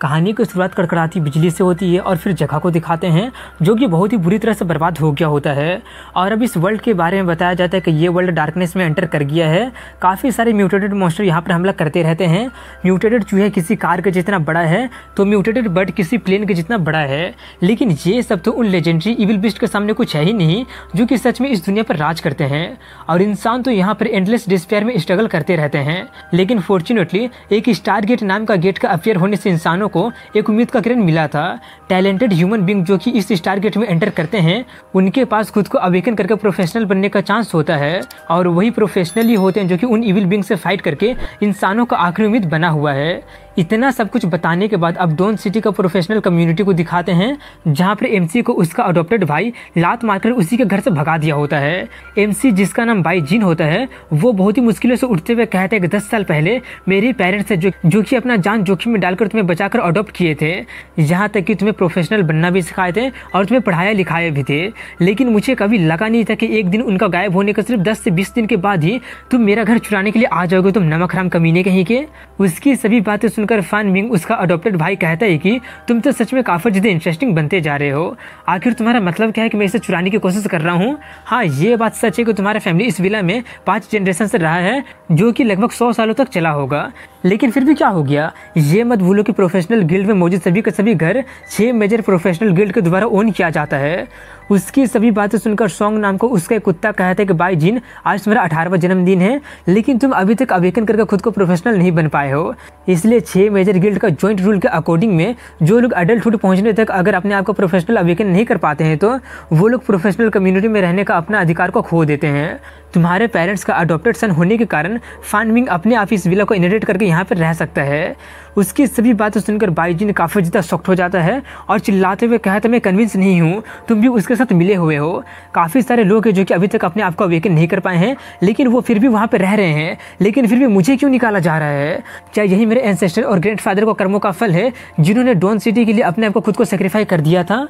कहानी की शुरुआत कड़कड़ाती बिजली से होती है और फिर जगह को दिखाते हैं जो कि बहुत ही बुरी तरह से बर्बाद हो गया होता है। और अब इस वर्ल्ड के बारे में बताया जाता है कि ये वर्ल्ड डार्कनेस में एंटर कर गया है। काफ़ी सारे म्यूटेटेड मॉन्स्टर यहाँ पर हमला करते रहते हैं। म्यूटेटेड चूहे किसी कार के जितना बड़ा है तो म्यूटेटेड बर्ड किसी प्लेन के जितना बड़ा है। लेकिन ये सब तो उन लेजेंडरी इविल बीस्ट के सामने कुछ है ही नहीं जो कि सच में इस दुनिया पर राज करते हैं। और इंसान तो यहाँ पर एंडलेस डिस्पेयर में स्ट्रगल करते रहते हैं। लेकिन फॉर्चुनेटली एक स्टारगेट नाम का गेट का अफेयर होने से इंसानों को एक उम्मीद का किरण मिला था। टैलेंटेड ह्यूमन बीइंग जो कि इस स्टारगेट में एंटर करते हैं उनके पास खुद को अवेकन करके प्रोफेशनल बनने का चांस होता है। और वही प्रोफेशनल ही होते हैं जो कि उन इविल बीइंग से फाइट करके इंसानों का आखिरी उम्मीद बना हुआ है। इतना सब कुछ बताने के बाद अब डॉन सिटी का प्रोफेशनल कम्युनिटी को दिखाते हैं जहाँ पर एमसी को उसका अडॉप्टेड भाई लात मारकर उसी के घर से भगा दिया होता है। एमसी जिसका नाम बाई जिन होता है वो बहुत ही मुश्किलों से उठते हुए कहते हैं कि 10 साल पहले मेरे पेरेंट्स है जो कि अपना जान जोखिम में डालकर तुम्हें बचाकर अडॉप्ट किए थे। यहाँ तक कि तुम्हें प्रोफेशनल बनना भी सिखाए थे और तुम्हें पढ़ाया लिखाया भी थे। लेकिन मुझे कभी लगा नहीं था कि एक दिन उनका गायब होने का सिर्फ 10 से 20 दिन के बाद ही तुम मेरा घर चुराने के लिए आ जाओगे, तुम नमक हराम कमीने कहीं के। उसकी सभी बातें सुनकर फान मिंग उसका अडॉप्टेड भाई कहता है कि तुम तो सच में काफी ज्यादा इंटरेस्टिंग बनते जा रहे हो। आखिर तुम्हारा मतलब क्या है कि मैं इसे चुराने की कोशिश कर रहा हूँ? हाँ, ये बात सच है कि तुम्हारा फैमिली इस विला में 5 जनरेशन से रहा है जो कि लगभग 100 सालों तक चला होगा। लेकिन फिर भी क्या हो गया? ये मत भूलो कि प्रोफेशनल गिल्ड में मौजूद सभी के सभी घर 6 मेजर प्रोफेशनल गिल्ड के द्वारा ओन किया जाता है। उसकी सभी बातें सुनकर सॉन्ग नाम को उसका एक कुत्ता कहता है कि भाई जिन, आज तुम्हारा 18वां जन्मदिन है लेकिन तुम अभी तक अवेकन करके खुद को प्रोफेशनल नहीं बन पाए हो। इसलिए 6 मेजर गिल्ड का जॉइंट रूल के अकॉर्डिंग में जो लोग एडल्टहुड पहुंचने तक अगर अपने आप को प्रोफेशनल अवेकन नहीं कर पाते हैं तो वो लोग प्रोफेशनल कम्युनिटी में रहने का अपना अधिकार को खो देते हैं। तुम्हारे पेरेंट्स का अडॉप्टेड सन होने के कारण फान मिंग अपने आप इस विला को इनहेरिट करके यहाँ पर रह सकता है। उसकी सभी बातें सुनकर बाई जिन काफ़ी ज़्यादा शॉक्ड हो जाता है और चिल्लाते हुए कहता है मैं कन्विंस नहीं हूँ, तुम भी उसके साथ मिले हुए हो। काफ़ी सारे लोग हैं जो कि अभी तक अपने आप को अवेकन नहीं कर पाए हैं लेकिन वो फिर भी वहाँ पर रह रहे हैं। लेकिन फिर भी मुझे क्यों निकाला जा रहा है? क्या यही मेरे एंसेस्टर और ग्रैंडफादर को कर्मों का फल है जिन्होंने डॉन सिटी के लिए अपने आप को खुद को सेक्रीफाई कर दिया था?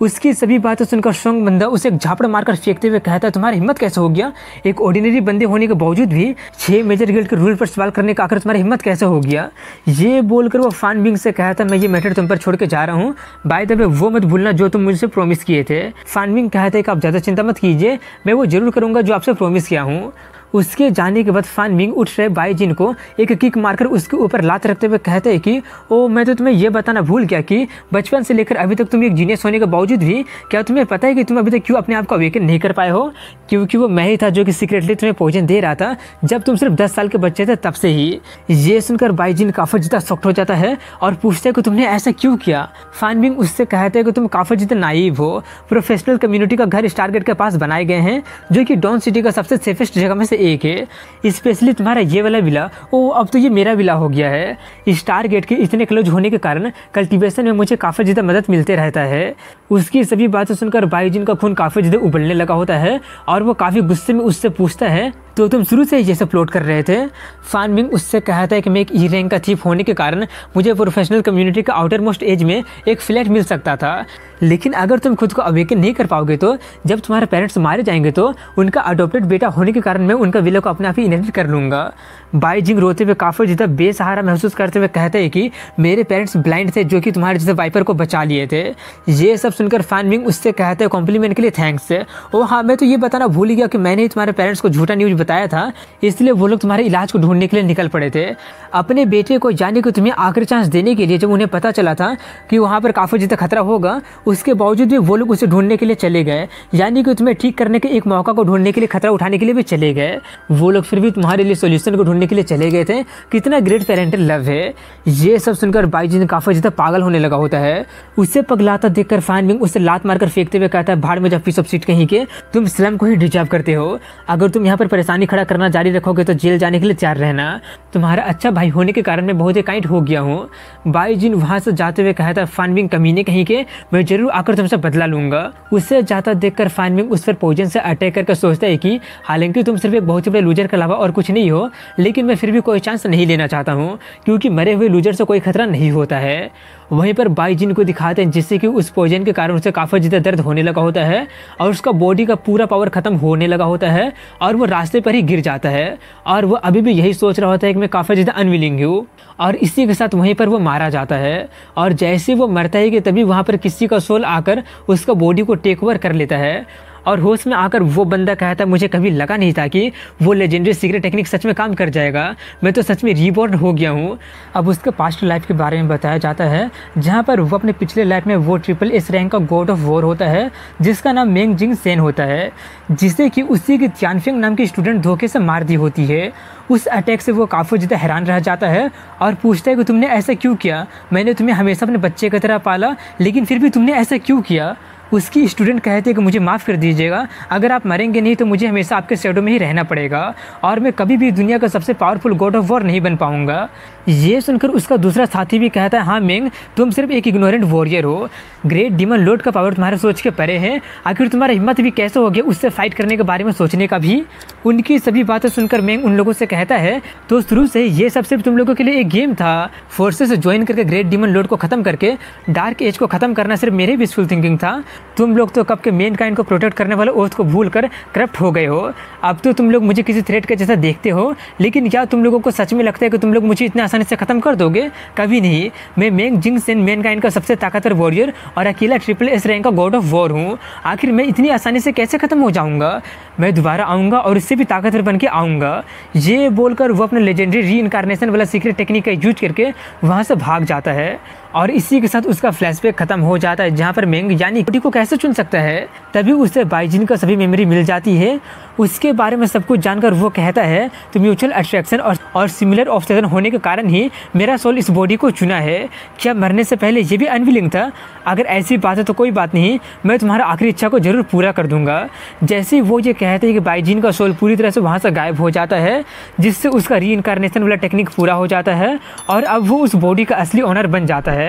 उसकी सभी बातें सुनकर सॉन्ग बंदा उसे एक झापड़ मारकर फेंकते हुए कहता है तुम्हारी हिम्मत कैसे हो गया? एक ऑर्डिनरी बंदे होने के बावजूद भी 6 मेजर गिल्ड के रूल पर सवाल करने का आखिर तुम्हारी हिम्मत कैसे हो गया? ये बोलकर वो फान मिंग से कहता मैं ये मैटर तुम पर छोड़ के जा रहा हूँ। बाय द वे वो मत भूलना जो तुम मुझसे प्रॉमिस किए थे। फान मिंग कहता है कि आप ज़्यादा चिंता मत कीजिए, मैं वो जरूर करूँगा जो आपसे प्रॉमिस किया हूँ। उसके जाने के बाद फान मिंग उठ रहे बाई जिन को एक किक मारकर उसके ऊपर लात रखते हुए कहते हैं कि ओ मैं तो तुम्हें यह बताना भूल गया कि बचपन से लेकर अभी तक तुम एक जीनियस होने के बावजूद भी क्या तुम्हें पता है कि तुम अभी तक क्यों अपने आप को अवेकन नहीं कर पाए हो? क्योंकि वो मैं ही था जो कि सीक्रेटली तुम्हें पॉइजन दे रहा था जब तुम सिर्फ 10 साल के बच्चे थे तब से ही। ये सुनकर बाई जिन काफ़ी ज़्यादा शॉक्ड हो जाता है और पूछता है कि तुमने ऐसा क्यों किया? फान मिंग उससे कहते हैं कि तुम काफ़ी ज़्यादा नाइव हो। प्रोफेशनल कम्युनिटी का घर स्टारगेट के पास बनाए गए हैं जो कि डॉन सिटी का सबसे सेफेस्ट जगह में से एक है। स्पेशली तुम्हारा ये वाला विला, ओ अब तो ये मेरा विला हो गया है। स्टार गेट के इतने क्लोज होने के कारण कल्टीवेशन में मुझे काफ़ी ज़्यादा मदद मिलते रहता है। उसकी सभी बातें सुनकर बाई जिन का खून काफ़ी ज़्यादा उबलने लगा होता है और वो काफ़ी गुस्से में उससे पूछता है तो तुम शुरू से ही ये सब प्लॉट कर रहे थे? फान मिंग उससे कहता है कि मैं एक ई रैंक का चीफ होने के कारण मुझे प्रोफेशनल कम्युनिटी का आउटर मोस्ट एज में एक फ्लैट मिल सकता था। लेकिन अगर तुम खुद को अवेकन नहीं कर पाओगे तो जब तुम्हारे पेरेंट्स मारे जाएंगे तो उनका अडॉप्टेड बेटा होने के कारण मैं उनका विला को अपने आप ही इनहेरिट कर लूँगा। बाई जिंग रोते हुए काफ़ी ज़्यादा बेसहारा महसूस करते हुए कहते हैं कि मेरे पेरेंट्स ब्लाइंड थे जो कि तुम्हारे जैसे वाइपर को बचा लिए थे। ये सब सुनकर फान मिंग उससे कहते हैं कॉम्प्लीमेंट के लिए थैंक्स। ओ हाँ, मैं तो ये बताना भूल ही गया कि मैंने ही तुम्हारे पेरेंट्स को झूठा न्यूज़ बताया था, इसलिए वो लोग तुम्हारे इलाज को ढूंढने के लिए निकल पड़े थे। अपने बेटे को जाने को तुम्हें आखिरी चांस देने के लिए जब उन्हें पता चला था कि वहाँ पर काफ़ी ज़्यादा खतरा होगा उसके बावजूद भी वो लोग उसे ढूंढने के लिए चले गए, यानी कि तुम्हें ठीक करने के एक मौका को ढूंढने के लिए खतरा उठाने के लिए भी चले गए। वो लोग फिर भी तुम्हारे लिए सोल्यूशन को ढूंढने के लिए चले गए थे। कितना ग्रेट पेरेंटल लव है। ये सब सुनकर बाई जिन काफ़ी ज़्यादा पागल होने लगा होता है। उसे पगलाता देखकर फान मिंग उसे लात मारकर फेंकते हुए कहता है भाड़ में जा पीस ऑफ सीट कहीं के, तुम स्लम को ही डिजर्व करते हो। अगर तुम यहाँ पर परेशानी खड़ा करना जारी रखोगे तो जेल जाने के लिए तैयार रहना। तुम्हारा अच्छा भाई होने के कारण मैं बहुत ही काइंड हो गया हूँ। बाई जिन वहाँ से जाते हुए कहता है फान मिंग कमीने कहीं के, मैं जरूर आकर तुमसे बदला लूंगा। उससे जाता देखकर फान मिंग उस पर पॉइजन से अटैक करके सोचता है कि हालांकि तुम सिर्फ एक बहुत ही बड़े लूजर के अलावा और कुछ नहीं हो, लेकिन लेकिन मैं फिर भी कोई चांस नहीं लेना चाहता हूँ, क्योंकि मरे हुए लूजर से कोई खतरा नहीं होता है। वहीं पर बाईजिन को दिखाते हैं जिससे कि उस पॉइजन के कारण उसे काफ़ी ज़्यादा दर्द होने लगा होता है और उसका बॉडी का पूरा पावर ख़त्म होने लगा होता है और वो रास्ते पर ही गिर जाता है और वो अभी भी यही सोच रहा होता है कि मैं काफ़ी ज़्यादा अनविलिंग हूँ। और इसी के साथ वहीं पर वो मारा जाता है और जैसे वो मरता है कि तभी वहाँ पर किसी का सोल आकर उसका बॉडी को टेक ओवर कर लेता है और होश में आकर वो बंदा कहता है मुझे कभी लगा नहीं था कि वो लेजेंडरी सीक्रेट टेक्निक सच में काम कर जाएगा, मैं तो सच में रीबॉर्न हो गया हूँ। अब उसके पास्ट लाइफ के बारे में बताया जाता है जहाँ पर वो अपने पिछले लाइफ में वो SSS रैंक का गॉड ऑफ वॉर होता है जिसका नाम मेंग जिंग सेन होता है, जिसे कि उसी की त्यानफेंग नाम की स्टूडेंट धोखे से मार दी होती है। उस अटैक से वो काफ़ी ज़्यादा हैरान रह जाता है और पूछता है कि तुमने ऐसा क्यों किया, मैंने तुम्हें हमेशा अपने बच्चे की तरह पाला लेकिन फिर भी तुमने ऐसा क्यों किया। उसकी स्टूडेंट कहते हैं कि मुझे माफ़ कर दीजिएगा, अगर आप मरेंगे नहीं तो मुझे हमेशा आपके शैडो में ही रहना पड़ेगा और मैं कभी भी दुनिया का सबसे पावरफुल गॉड ऑफ वॉर नहीं बन पाऊंगा। ये सुनकर उसका दूसरा साथी भी कहता है हाँ मेंग, तुम सिर्फ एक इग्नोरेंट वॉरियर हो, ग्रेट डीमन लॉर्ड का पावर तुम्हारे सोच के परे है, आखिर तुम्हारा हिम्मत भी कैसे हो गया उससे फाइट करने के बारे में सोचने का भी। उनकी सभी बातें सुनकर मेंग उन लोगों से कहता है तो शुरू से ये सब सिर्फ तुम लोगों के लिए एक गेम था, फोर्सेस से ज्वाइन करके ग्रेट डीमन लॉर्ड को ख़त्म करके डार्क एज को ख़त्म करना सिर्फ मेरे विशफुल थिंकिंग था, तुम लोग तो कब के मेन काइंड को प्रोटेक्ट करने वाले ओथ को भूल कर करप्ट हो गए हो, अब तो तुम लोग मुझे किसी थ्रेट के जैसा देखते हो, लेकिन क्या तुम लोगों को सच में लगता है कि तुम लोग मुझे इतनी आसानी से ख़त्म कर दोगे, कभी नहीं। मैं मेंग जिंग सेन मेन काइंड का सबसे ताकतवर वॉरियर और अकेला SSS रैंक का गॉड ऑफ वॉर हूँ, आखिर मैं इतनी आसानी से कैसे ख़त्म हो जाऊँगा, मैं दोबारा आऊँगा और इससे भी ताकतवर बन के आऊँगा। ये बोलकर वो अपने लेजेंडरी री इनकारनेशन वाला सीक्रेट टेक्निक का यूज करके वहाँ से भाग जाता है और इसी के साथ उसका फ्लैशबैक खत्म हो जाता है जहाँ पर मेंग यानी को कैसे चुन सकता है। तभी उसे बाईजिन का सभी मेमोरी मिल जाती है। उसके बारे में सब कुछ जानकर वो कहता है तो म्यूचुअल अट्रैक्शन और सिमिलर ऑब्सेशन होने के कारण ही मेरा सोल इस बॉडी को चुना है, क्या मरने से पहले ये भी अनविलिंग था, अगर ऐसी बात है तो कोई बात नहीं, मैं तुम्हारा आखिरी इच्छा को जरूर पूरा कर दूंगा। जैसे ही वो ये कहते हैं कि बाईजिन का सोल पूरी तरह से वहाँ से गायब हो जाता है जिससे उसका री इनकारनेशन वाला टेक्निक पूरा हो जाता है और अब वो उस बॉडी का असली ओनर बन जाता है।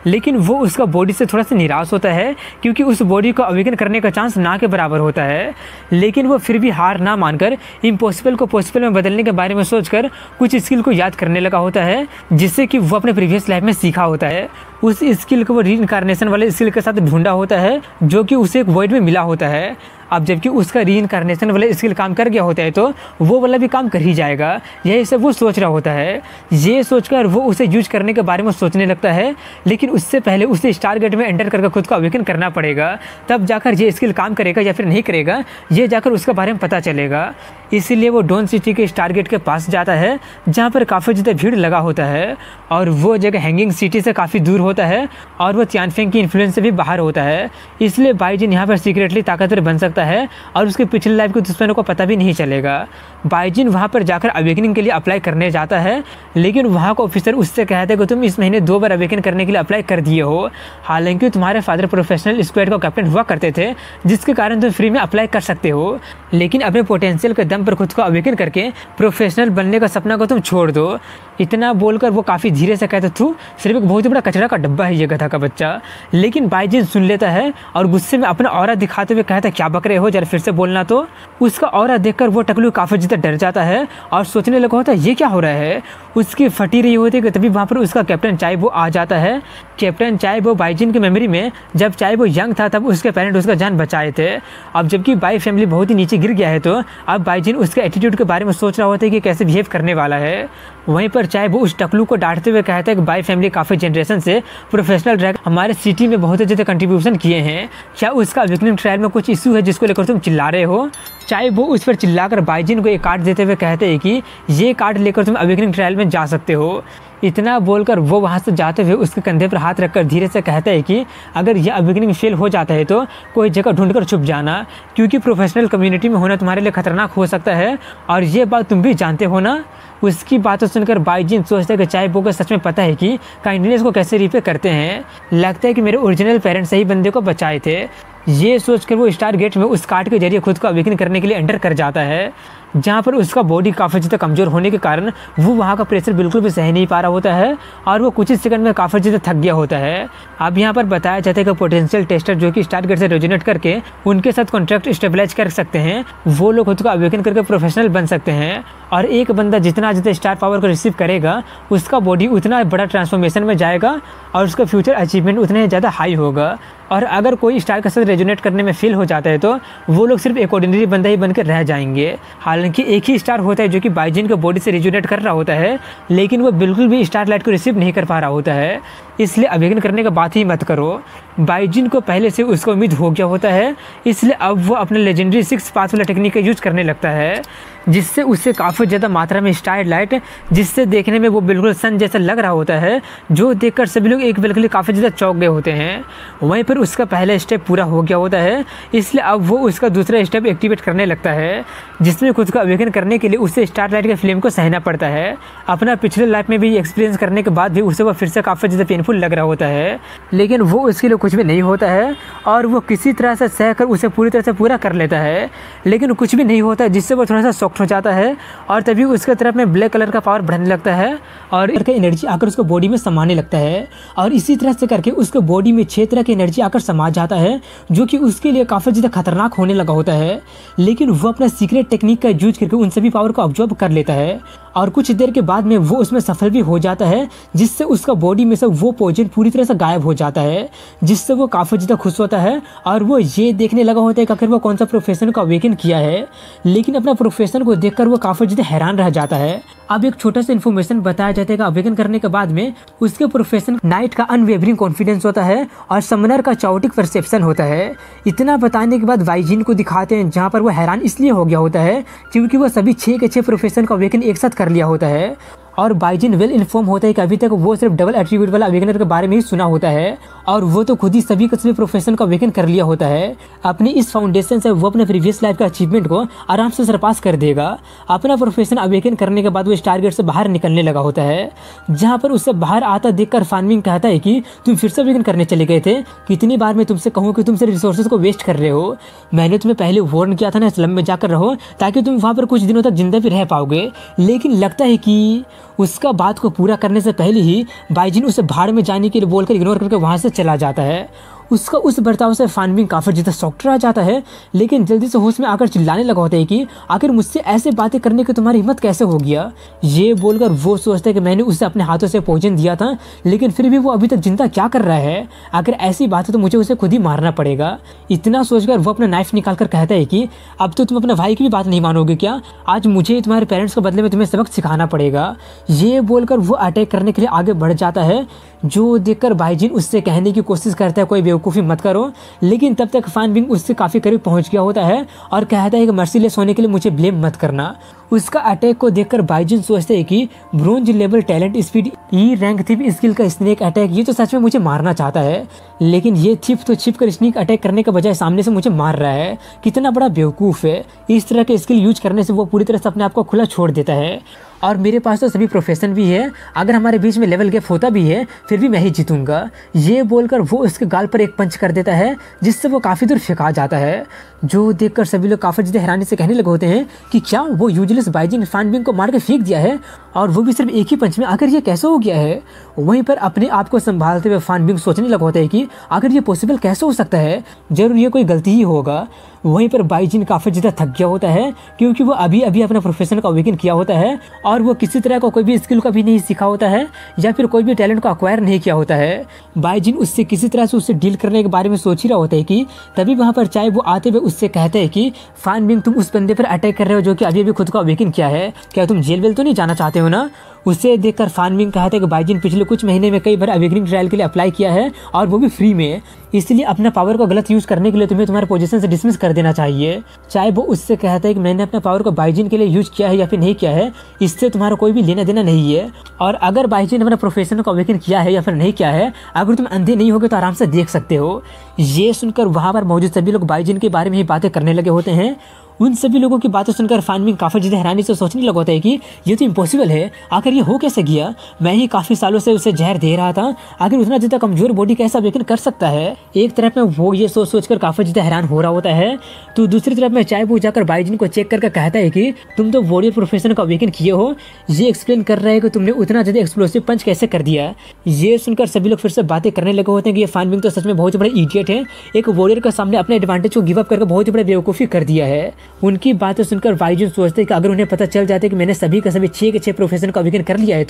लेकिन वो उसका बॉडी से थोड़ा सा निराश होता है क्योंकि उस बॉडी को अवेकन करने का चांस ना के बराबर होता है, लेकिन वो फिर भी हार ना मानकर इम्पॉसिबल को पॉसिबल में बदलने के बारे में सोचकर कुछ स्किल को याद करने लगा होता है जिससे कि वो अपने प्रीवियस लाइफ में सीखा होता है। उस स्किल को वो री इनकारनेशन वाले स्किल के साथ ढूंढा होता है जो कि उसे एक वॉइड में मिला होता है। अब जबकि उसका री इनकारनेशन वाला स्किल काम कर गया होता है तो वो वाला भी काम कर ही जाएगा, यही सब वो सोच रहा होता है। ये सोचकर वो उसे यूज करने के बारे में सोचने लगता है, लेकिन उससे पहले उसे स्टारगेट में एंटर करके खुद को अवेकन करना पड़ेगा, तब जाकर ये स्किल काम करेगा या फिर नहीं करेगा ये जाकर उसके बारे में पता चलेगा। इसीलिए वो डॉन सिटी के स्टारगेट के पास जाता है जहाँ पर काफ़ी ज़्यादा भीड़ लगा होता है और वो जगह हैंगिंग सिटी से काफ़ी दूर होता है और वो त्यानफेंग की इन्फ्लुएंस से भी बाहर होता है, इसलिए बाईजिन यहाँ पर सीक्रेटली ताकतवर बन सकता है और उसके पिछले लाइफ के दुश्मनों को पता भी नहीं चलेगा। बाईजिन वहाँ पर जाकर अवेकनिंग के लिए अप्लाई करने जाता है, लेकिन वहाँ का ऑफिसर उससे कहता है कि तुम इस महीने 2 बार अवेकन करने के लिए अप्लाई कर दिए हो, हालांकि तुम्हारे फादर प्रोफेशनल स्क्वाड का कैप्टन हुआ करते थे जिसके कारण तुम फ्री में अप्लाई कर सकते हो, लेकिन अपने पोटेंशियल के दम पर खुद को अवेकन करके प्रोफेशनल बनने का सपना को तुम छोड़ दो। इतना बोलकर वो काफ़ी धीरे से कहता तू सिर्फ एक बहुत ही बड़ा कचरा का डब्बा है ये गधा का बच्चा, लेकिन बाईजिन सुन लेता है और गुस्से में अपना ऑरा दिखाते हुए कहता क्या बक रहे हो, जरा फिर से बोलना। तो उसका ऑरा देखकर वो टकलू काफ़ी ज़्यादा डर जाता है और सोचने लगा होता है ये क्या हो रहा है। उसकी फटी रही होती है कि तभी वहाँ पर उसका कैप्टन चाइबो आ जाता है। कैप्टन चाइबो बाईजिन की मेमोरी में जब चाइबो यंग था तब उसके पेरेंट उसका जान बचाए थे, अब जबकि बाई फैमिली बहुत ही नीचे गिर गया है तो अब बाईजिन उसके एटीट्यूड के बारे में सोच रहा होता है कि कैसे बिहेव करने वाला है। वहीं पर चाइबो उस टकलू को डांटते हुए कहता है कि बाई फैमिली काफ़ी जनरेशन से प्रोफेशनल ड्रैग हमारे सिटी में बहुत ज़्यादा कंट्रीब्यूशन किए हैं, क्या उसका अवेकनिंग ट्रायल में कुछ इशू है जिसको लेकर तुम चिल्ला रहे हो। चाइबो उस पर चिल्लाकर बाईजिन को एक कार्ड देते हुए कहते हैं कि ये कार्ड लेकर तुम अवेकनिंग ट्रायल में जा सकते हो। इतना बोलकर वो वहाँ से जाते हुए उसके कंधे पर हाथ रखकर धीरे से कहता है कि अगर यह अवेकनिंग फेल हो जाता है तो कोई जगह ढूंढकर छुप जाना, क्योंकि प्रोफेशनल कम्युनिटी में होना तुम्हारे लिए खतरनाक हो सकता है और ये बात तुम भी जानते हो ना। उसकी बातों सुनकर बाईजिन सोचता है कि चाइबो को सच में पता है कि काइंडनेस को कैसे रिपे करते हैं, लगता है कि मेरे ओरिजिनल पेरेंट्स सही बंदे को बचाए थे। ये सोचकर वो स्टार गेट में उस कार्ड के जरिए खुद को अवेकन करने के लिए एंटर कर जाता है, जहाँ पर उसका बॉडी काफ़ी ज़्यादा कमज़ोर होने के कारण वो वहाँ का प्रेशर बिल्कुल भी सह नहीं पा रहा होता है और वो कुछ ही सेकंड में काफ़ी ज़्यादा थक गया होता है। अब यहाँ पर बताया जाता है कि पोटेंशियल टेस्टर जो कि स्टारगेट से रेजोनेट करके उनके साथ कॉन्ट्रैक्ट स्टेबलाइज कर सकते हैं, वो लोग खुद को अवेकन करके प्रोफेशनल बन सकते हैं और एक बंदा जितना जितना ज़्यादा स्टार पावर को रिसीव करेगा उसका बॉडी उतना बड़ा ट्रांसफॉर्मेशन में जाएगा और उसका फ्यूचर अचीवमेंट उतने ज़्यादा हाई होगा। और अगर कोई स्टार के साथ रेजोनेट करने में फेल हो जाता है तो वो लोग सिर्फ एक ऑर्डिनरी बंदा ही बनकर रह जाएंगे। हालांकि एक ही स्टार होता है जो कि बाइजिन के बॉडी से रेजोनेट कर रहा होता है, लेकिन वो बिल्कुल भी स्टार लाइट को रिसीव नहीं कर पा रहा होता है। इसलिए अवेकन करने का बात ही मत करो। बाइजिन को पहले से उसको उम्मीद हो गया होता है, इसलिए अब वो अपने लेजेंडरी 6 पाथ वाला टेक्निक का यूज करने लगता है, जिससे उससे काफ़ी ज़्यादा मात्रा में स्टार लाइट, जिससे देखने में वो बिल्कुल सन जैसा लग रहा होता है, जो देखकर सभी लोग एक बिल्कुल काफ़ी ज़्यादा चौंक गए होते हैं। वहीं पर उसका पहला स्टेप पूरा हो गया होता है, इसलिए अब वो उसका दूसरा स्टेप एक्टिवेट करने लगता है, जिसमें खुद को अवेकन करने के लिए उसे स्टार लाइट के फ्लेम को सहना पड़ता है। अपना पिछले लाइफ में भी एक्सपीरियंस करने के बाद भी उसे वो फिर से काफ़ी ज़्यादा पेनफुल लग रहा होता है, लेकिन वो उसके लिए कुछ भी नहीं होता है और वो किसी तरह से सह कर उसे पूरी तरह से पूरा कर लेता है, लेकिन कुछ भी नहीं होता, जिससे वो थोड़ा सा शॉक्ड हो जाता है और तभी उसके तरफ में ब्लैक कलर का पावर बढ़ने लगता है और इसका एनर्जी आकर उसको बॉडी में समाने लगता है। और इसी तरह से करके उसके बॉडी में 6 तरह की एनर्जी आकर समा जाता है, जो कि उसके लिए काफ़ी ज़्यादा खतरनाक होने लगा होता है। लेकिन वो अपना सीक्रेट टेक्निक का यूज करके उन सभी पावर को ऑब्जॉर्ब कर लेता है और कुछ देर के बाद में वो उसमें सफल भी हो जाता है, जिससे उसका बॉडी में से वो पॉइजन पूरी तरह से गायब हो जाता है, जिससे वो काफ़ी ज़्यादा खुश होता है और वो ये देखने लगा होता है कि आखिर वो कौन सा प्रोफेशन को अवेकन किया है। लेकिन अपना प्रोफेशन को देखकर वो काफ़ी ज़्यादा हैरान रह जाता है। अब एक छोटा सा इन्फॉर्मेशन बताया जाता है कि अवेकन करने के बाद में उसके प्रोफेशन नाइट का अनवेवरिंग कॉन्फिडेंस होता है और समनर का चाओटिक परसेप्शन होता है। इतना बताने के बाद बाइजिन को दिखाते हैं, जहाँ पर वो हैरान इसलिए हो गया होता है क्योंकि वो सभी 6 के 6 प्रोफेशन का अवेकन एक साथ कर लिया होता है। और बाइजिन वेल इन्फॉर्म होता है कि अभी तक वो सिर्फ डबल एट्रीब्यूट वाला अवेकनर के बारे में ही सुना होता है और वो तो खुद ही सभी के सभी प्रोफेशन का अवेकन कर लिया होता है। अपनी इस फाउंडेशन से वो अपने प्रीवियस लाइफ का अचीवमेंट को आराम से सरपास कर देगा। अपना प्रोफेशन अवेकन करने के बाद वो टारगेट से बाहर निकलने लगा होता है, जहाँ पर उससे बाहर आता देखकर फानविंग कहता है कि तुम फिर से अवेकन करने चले गए थे, कितनी बार मैं तुमसे कहूँ कि तुम सिर्फ रिसोर्सेज को वेस्ट कर रहे हो। मैंने तुम्हें पहले वार्न किया था ना, स्लम में जाकर रहो ताकि तुम वहाँ पर कुछ दिनों तक जिंदा भी रह पाओगे। लेकिन लगता है कि उसका बात को पूरा करने से पहले ही बाइजिन उसे भाड़ में जाने के लिए बोलकर इग्नोर करके वहाँ से चला जाता है। उसका उस बर्ताव से फानविंग काफ़ी ज़्यादा शॉक्ड रह जाता है, लेकिन जल्दी से होश में आकर चिल्लाने लगा होता है कि आखिर मुझसे ऐसे बातें करने की तुम्हारी हिम्मत कैसे हो गया। ये बोलकर वो सोचता है कि मैंने उसे अपने हाथों से पॉइजन दिया था, लेकिन फिर भी वो अभी तक जिंदा क्या कर रहा है। अगर ऐसी बात है तो मुझे उसे खुद ही मारना पड़ेगा। इतना सोचकर वो अपना नाइफ निकाल कर कहता है कि अब तो तुम अपने भाई की भी बात नहीं मानोगे क्या, आज मुझे तुम्हारे पेरेंट्स के बदले में तुम्हें सबक सिखाना पड़ेगा। ये बोलकर वो अटैक करने के लिए आगे बढ़ जाता है, जो देखकर बाइजिन उससे कहने की कोशिश करता है कोई बेवकूफ़ी मत करो, लेकिन तब तक फानविंग उससे काफ़ी करीब पहुंच गया होता है और कहता है कि मर्सीलेस होने के लिए मुझे ब्लेम मत करना। उसका अटैक को देखकर बाइजिन सोचते हैं कि bronze level talent speed E rank थिप skill का स्नेक अटैक, ये तो सच में मुझे मारना चाहता है, लेकिन ये थिप तो छिप कर स्नेक अटैक करने के बजाय सामने से मुझे मार रहा है। कितना बड़ा बेवकूफ़ है। इस तरह के स्किल यूज करने से वो पूरी तरह से अपने आप को खुला छोड़ देता है। और मेरे पास तो सभी प्रोफेशन भी है, अगर हमारे बीच में लेवल गैप होता भी है फिर भी मैं ही जीतूंगा। ये बोलकर वो उसके गाल पर एक पंच कर देता है, जिससे वो काफ़ी दूर फेंका जाता है, जो देखकर सभी लोग काफ़ी ज़्यादा हैरानी से कहने लगे होते हैं कि क्या वो यूजलेस बाइजिन फानविंग को मार के फेंक दिया है, और वो भी सिर्फ एक ही पंच में, आखिर ये कैसे हो गया है। वहीं पर अपने आप को संभालते हुए फानविंग सोचने लगा होता है कि आखिर ये पॉसिबल कैसे हो सकता है, जरूर ये कोई गलती ही होगा। वहीं पर बाइजिन काफ़ी ज़्यादा थक गया होता है, क्योंकि वो अभी अभी अपना प्रोफेशन का अवेकन किया होता है और वो किसी तरह का कोई भी स्किल का भी नहीं सीखा होता है या फिर कोई भी टैलेंट को अक्वायर नहीं किया होता है। बाइजिन उससे किसी तरह से उससे डील करने के बारे में सोच ही रहा होता है कि तभी वहाँ पर चाहे वो आते हुए उससे कहते हैं कि फानविंग तुम उस बंदे पर अटैक कर रहे हो जो कि अभी अभी खुद को अवेकन किया है, क्या तुम जेल वेल तो नहीं जाना चाहते हो ना। उसे देखकर फानविंग कहते हैं कि बाइजिन पिछले कुछ महीने में कई बार अवेकनिंग ट्रायल के लिए अप्लाई किया है और वो भी फ्री में, इसलिए अपना पावर को गलत यूज करने के लिए तुम्हें तुम्हारे पोजीशन से डिसमिस कर देना चाहिए। चाहे वो उससे कहता है कि मैंने अपने पावर को बाइजिन के लिए यूज किया है या फिर नहीं किया है, इससे तुम्हारा कोई भी लेना देना नहीं है। और अगर बाइजिन अपना प्रोफेशन को अवेकन किया है या फिर नहीं किया है, अगर तुम अंधे नहीं होगे तो आराम से देख सकते हो। ये सुनकर वहाँ पर मौजूद सभी लोग बाइजिन के बारे में ही बातें करने लगे होते हैं। उन सभी लोगों की बातें सुनकर फानविंग काफ़ी ज़्यादा हैरानी से सोचने लगा होता है कि ये तो इम्पॉसिबल है, आखिर ये हो कैसे गया। मैं ही काफ़ी सालों से उसे जहर दे रहा था, आखिर उतना ज़्यादा कमज़ोर बॉडी कैसा अवेकन कर सकता है। एक तरफ में वो ये सोच कर काफ़ी ज़्यादा हैरान हो रहा होता है, तो दूसरी तरफ में चाहे वो जाकर बाइजिन को चेक करके कहता है कि तुम तो वॉरियर प्रोफेशन का अवेकन किए हो, ये एक्सप्लेन कर रहा है कि तुमने उतना ज़्यादा एक्सप्लोसिव पंच कैसे कर दिया। ये सुनकर सभी लोग फिर से बातें करने लगे होते हैं कि ये फानविंग तो सच में बहुत ही बड़ा इडियट है, एक वॉरियर के सामने अपने एडवांटेज को गिव अप करके बहुत ही बड़ा बेवकूफ़ी कर दिया है। उनकी बातें सुनकर बाईजून सोचते कि अगर उन्हें पता चल जाता है कि मैंने सभी के सभी 6 के 6 प्रोफेशन का अवेकन कर लिया है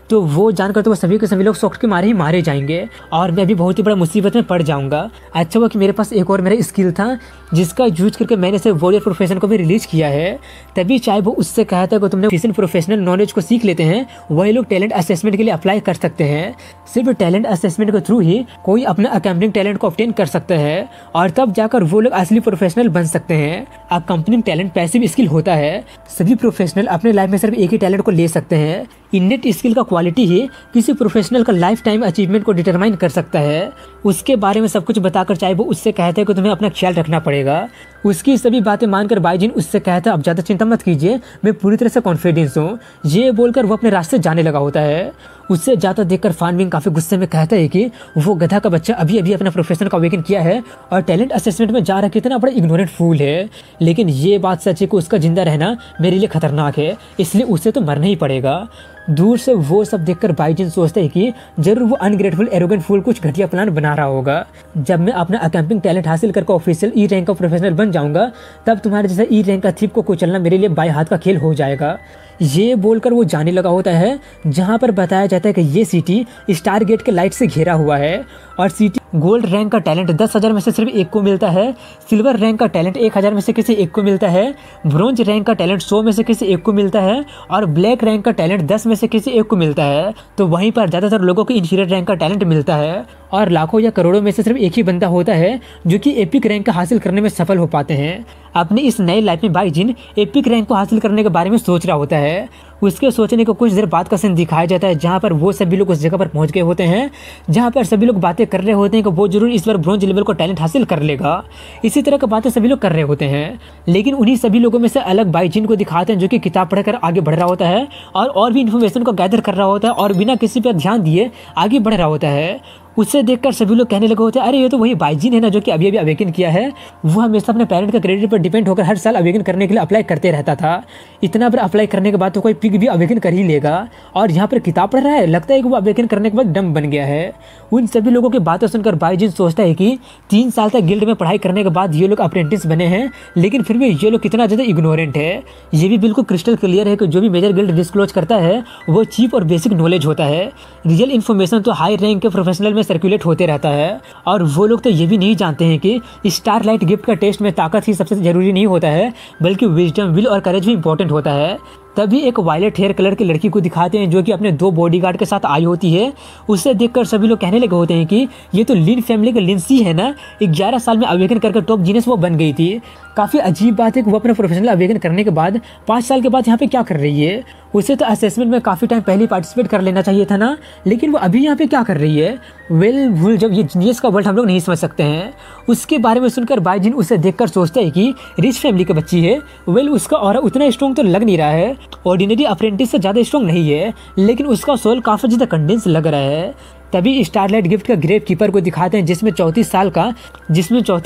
तो वो जानकर तो वो सभी के सभी लोग शॉक के मारे ही मारे जाएंगे और मैं भी बहुत ही बड़ा मुसीबत में पड़ जाऊंगा। अच्छा हुआ कि मेरे पास एक और मेरा स्किल था जिसका यूज करके मैंने से वॉरियर प्रोफेशन को भी रिलीज किया है। तभी चाहे वो उससे कहता है कि तुमने किसी प्रोफेशनल नॉलेज को सीख लेते हैं, वही लोग टैलेंट असेसमेंट के लिए अप्लाई कर सकते हैं। सिर्फ टैलेंट असेसमेंट के थ्रू ही कोई अपना अकैम्पनिंग टैलेंट को ऑब्टेन कर सकता है और तब जाकर वो लोग असली प्रोफेशनल बन सकते हैं। अकैम्पनिंग टैलेंट पैसिव स्किल होता है। सभी प्रोफेशनल अपने लाइफ में सिर्फ एक ही टैलेंट को ले सकते हैं। इनेट स्किल का क्वालिटी ही किसी प्रोफेशनल का लाइफ टाइम अचीवमेंट को डिटरमाइन कर सकता है। उसके बारे में सब कुछ बताकर चाहे वो उससे कहते हैं कि तुम्हें अपना ख्याल रखना पड़ेगा। उसकी सभी बातें मानकर बाईजून उससे कहता है अब ज़्यादा चिंता मत कीजिए, मैं पूरी तरह से कॉन्फिडेंस हूँ। ये बोलकर वो अपने रास्ते जाने लगा होता है। उससे जाता देखकर फानबिंग काफ़ी गुस्से में कहता है कि वो गधा का बच्चा अभी अभी अपना प्रोफेशन का अवेकन किया है और टैलेंट असेसमेंट में जा रहा कितना बड़ा इग्नोरेंट फूल है। लेकिन ये बात सच है कि उसका जिंदा रहना मेरे लिए खतरनाक है, इसलिए उसे तो मरना ही पड़ेगा। दूर से वो सब देखकर बाईजून सोचता है कि जरूर वो अनग्रेटफुल एरोगेंट फूल कुछ घटिया प्लान बना रहा होगा। जब मैं अपना अकैम्पिंग टैलेंट हासिल करके ऑफिशियल ई रैंक का प्रोफेशनल बन जाऊंगा तब तुम्हारे जैसा ई रैंक का थिप को कुचलना मेरे लिए बाएं हाथ का खेल हो जाएगा। ये बोलकर वो जाने लगा होता है जहाँ पर बताया जाता है कि ये सिटी स्टार गेट के लाइट से घिरा हुआ है और सिटी गोल्ड रैंक का टैलेंट 10,000 में से सिर्फ एक को मिलता है, सिल्वर रैंक का टैलेंट 1,000 में से किसी एक को मिलता है, ब्रोंज रैंक का टैलेंट 100 में से किसी एक को मिलता है और ब्लैक रैंक का टैलेंट 10 में से किसी एक को मिलता है। तो वहीं पर ज़्यादातर लोगों को इंफीरियर रैंक का टैलेंट मिलता है और लाखों या करोड़ों में से सिर्फ एक ही बंदा होता है जो कि एपिक रैंक हासिल करने में सफल हो पाते हैं। अपनी इस नई लाइफ में बाईजून एपिक रैंक को हासिल करने के बारे में सोच रहा होता है। उसके सोचने को कुछ देर बाद का सीन दिखाया जाता है जहाँ पर वो सभी लोग उस जगह पर पहुँच गए होते हैं जहाँ पर सभी लोग बातें कर रहे होते हैं कि वो जरूर इस बार ब्रोंज लेवल को टैलेंट हासिल कर लेगा। इसी तरह की बातें सभी लोग कर रहे होते हैं, लेकिन उन्हीं सभी लोगों में से अलग बाईजून को दिखाते हैं जो कि किताब पढ़कर आगे बढ़ रहा होता है और भी इन्फॉर्मेशन को गैदर कर रहा होता है और बिना किसी पर ध्यान दिए आगे बढ़ रहा होता है। उससे देखकर सभी लोग कहने लगे होते हैं अरे ये तो वही बाईजून है ना जो कि अभी अभी अवेकन किया है। वो हमेशा अपने पेरेंट का क्रेडिट पर डिपेंड होकर हर साल अवेकन करने के लिए अप्लाई करते रहता था। इतना बार अप्लाई करने के बाद तो कोई पिग भी अवेकन कर ही लेगा और यहाँ पर किताब पढ़ रहा है, लगता है कि वो अवेकन करने के बाद डम बन गया है। उन सभी लोगों की बातें सुनकर बाईजून सोचता है कि 3 साल तक गिल्ड में पढ़ाई करने के बाद ये लोग अप्रेंटिस बने हैं, लेकिन फिर भी ये लोग कितना ज़्यादा इग्नोरेंट है। ये भी बिल्कुल क्रिस्टल क्लियर है कि जो भी मेजर गिल्ड डिस्क्लोज करता है वो चीप और बेसिक नॉलेज होता है। रियल इन्फॉर्मेशन तो हाई रैंक के प्रोफेशनल में सर्कुलेट होते रहता है और वो लोग तो ये भी नहीं जानते हैं कि स्टारलाइट गिफ्ट का टेस्ट में ताकत ही सबसे जरूरी नहीं होता है, बल्कि विजडम, विल और करेज भी इंपॉर्टेंट होता है। तभी एक वायलेट हेयर कलर की लड़की को दिखाते हैं जो कि अपने 2 बॉडीगार्ड के साथ आई होती है। उसे देखकर सभी लोग कहने लगे होते हैं कि ये तो लिन फैमिली की लिंसी है ना, 11 साल में अवेकन करके टॉप जीनियस वो बन गई थी। काफ़ी अजीब बात है कि वो अपने प्रोफेशनल अवेकन करने के बाद 5 साल के बाद यहाँ पे क्या कर रही है। उसे तो असेसमेंट में काफ़ी टाइम पहले पार्टिसिपेट कर लेना चाहिए था ना, लेकिन वो अभी यहाँ पे क्या कर रही है। वेल जब ये जीनियस का वर्ड हम लोग नहीं समझ सकते हैं। उसके बारे में सुनकर बाईजून उसे देखकर सोचता है कि रिच फैमिली की बच्ची है। वेल उसका ऑरा उतना स्ट्रॉन्ग तो लग नहीं रहा है, ऑर्डिनरी अप्रेंटिस से ज़्यादा स्ट्रॉन्ग नहीं है, लेकिन उसका सोल काफ़ी ज़्यादा कंडेंस लग रहा है। तभी स्टारलाइट गिफ्ट का ग्रेव कीपर को दिखाते हैं जिसमें 34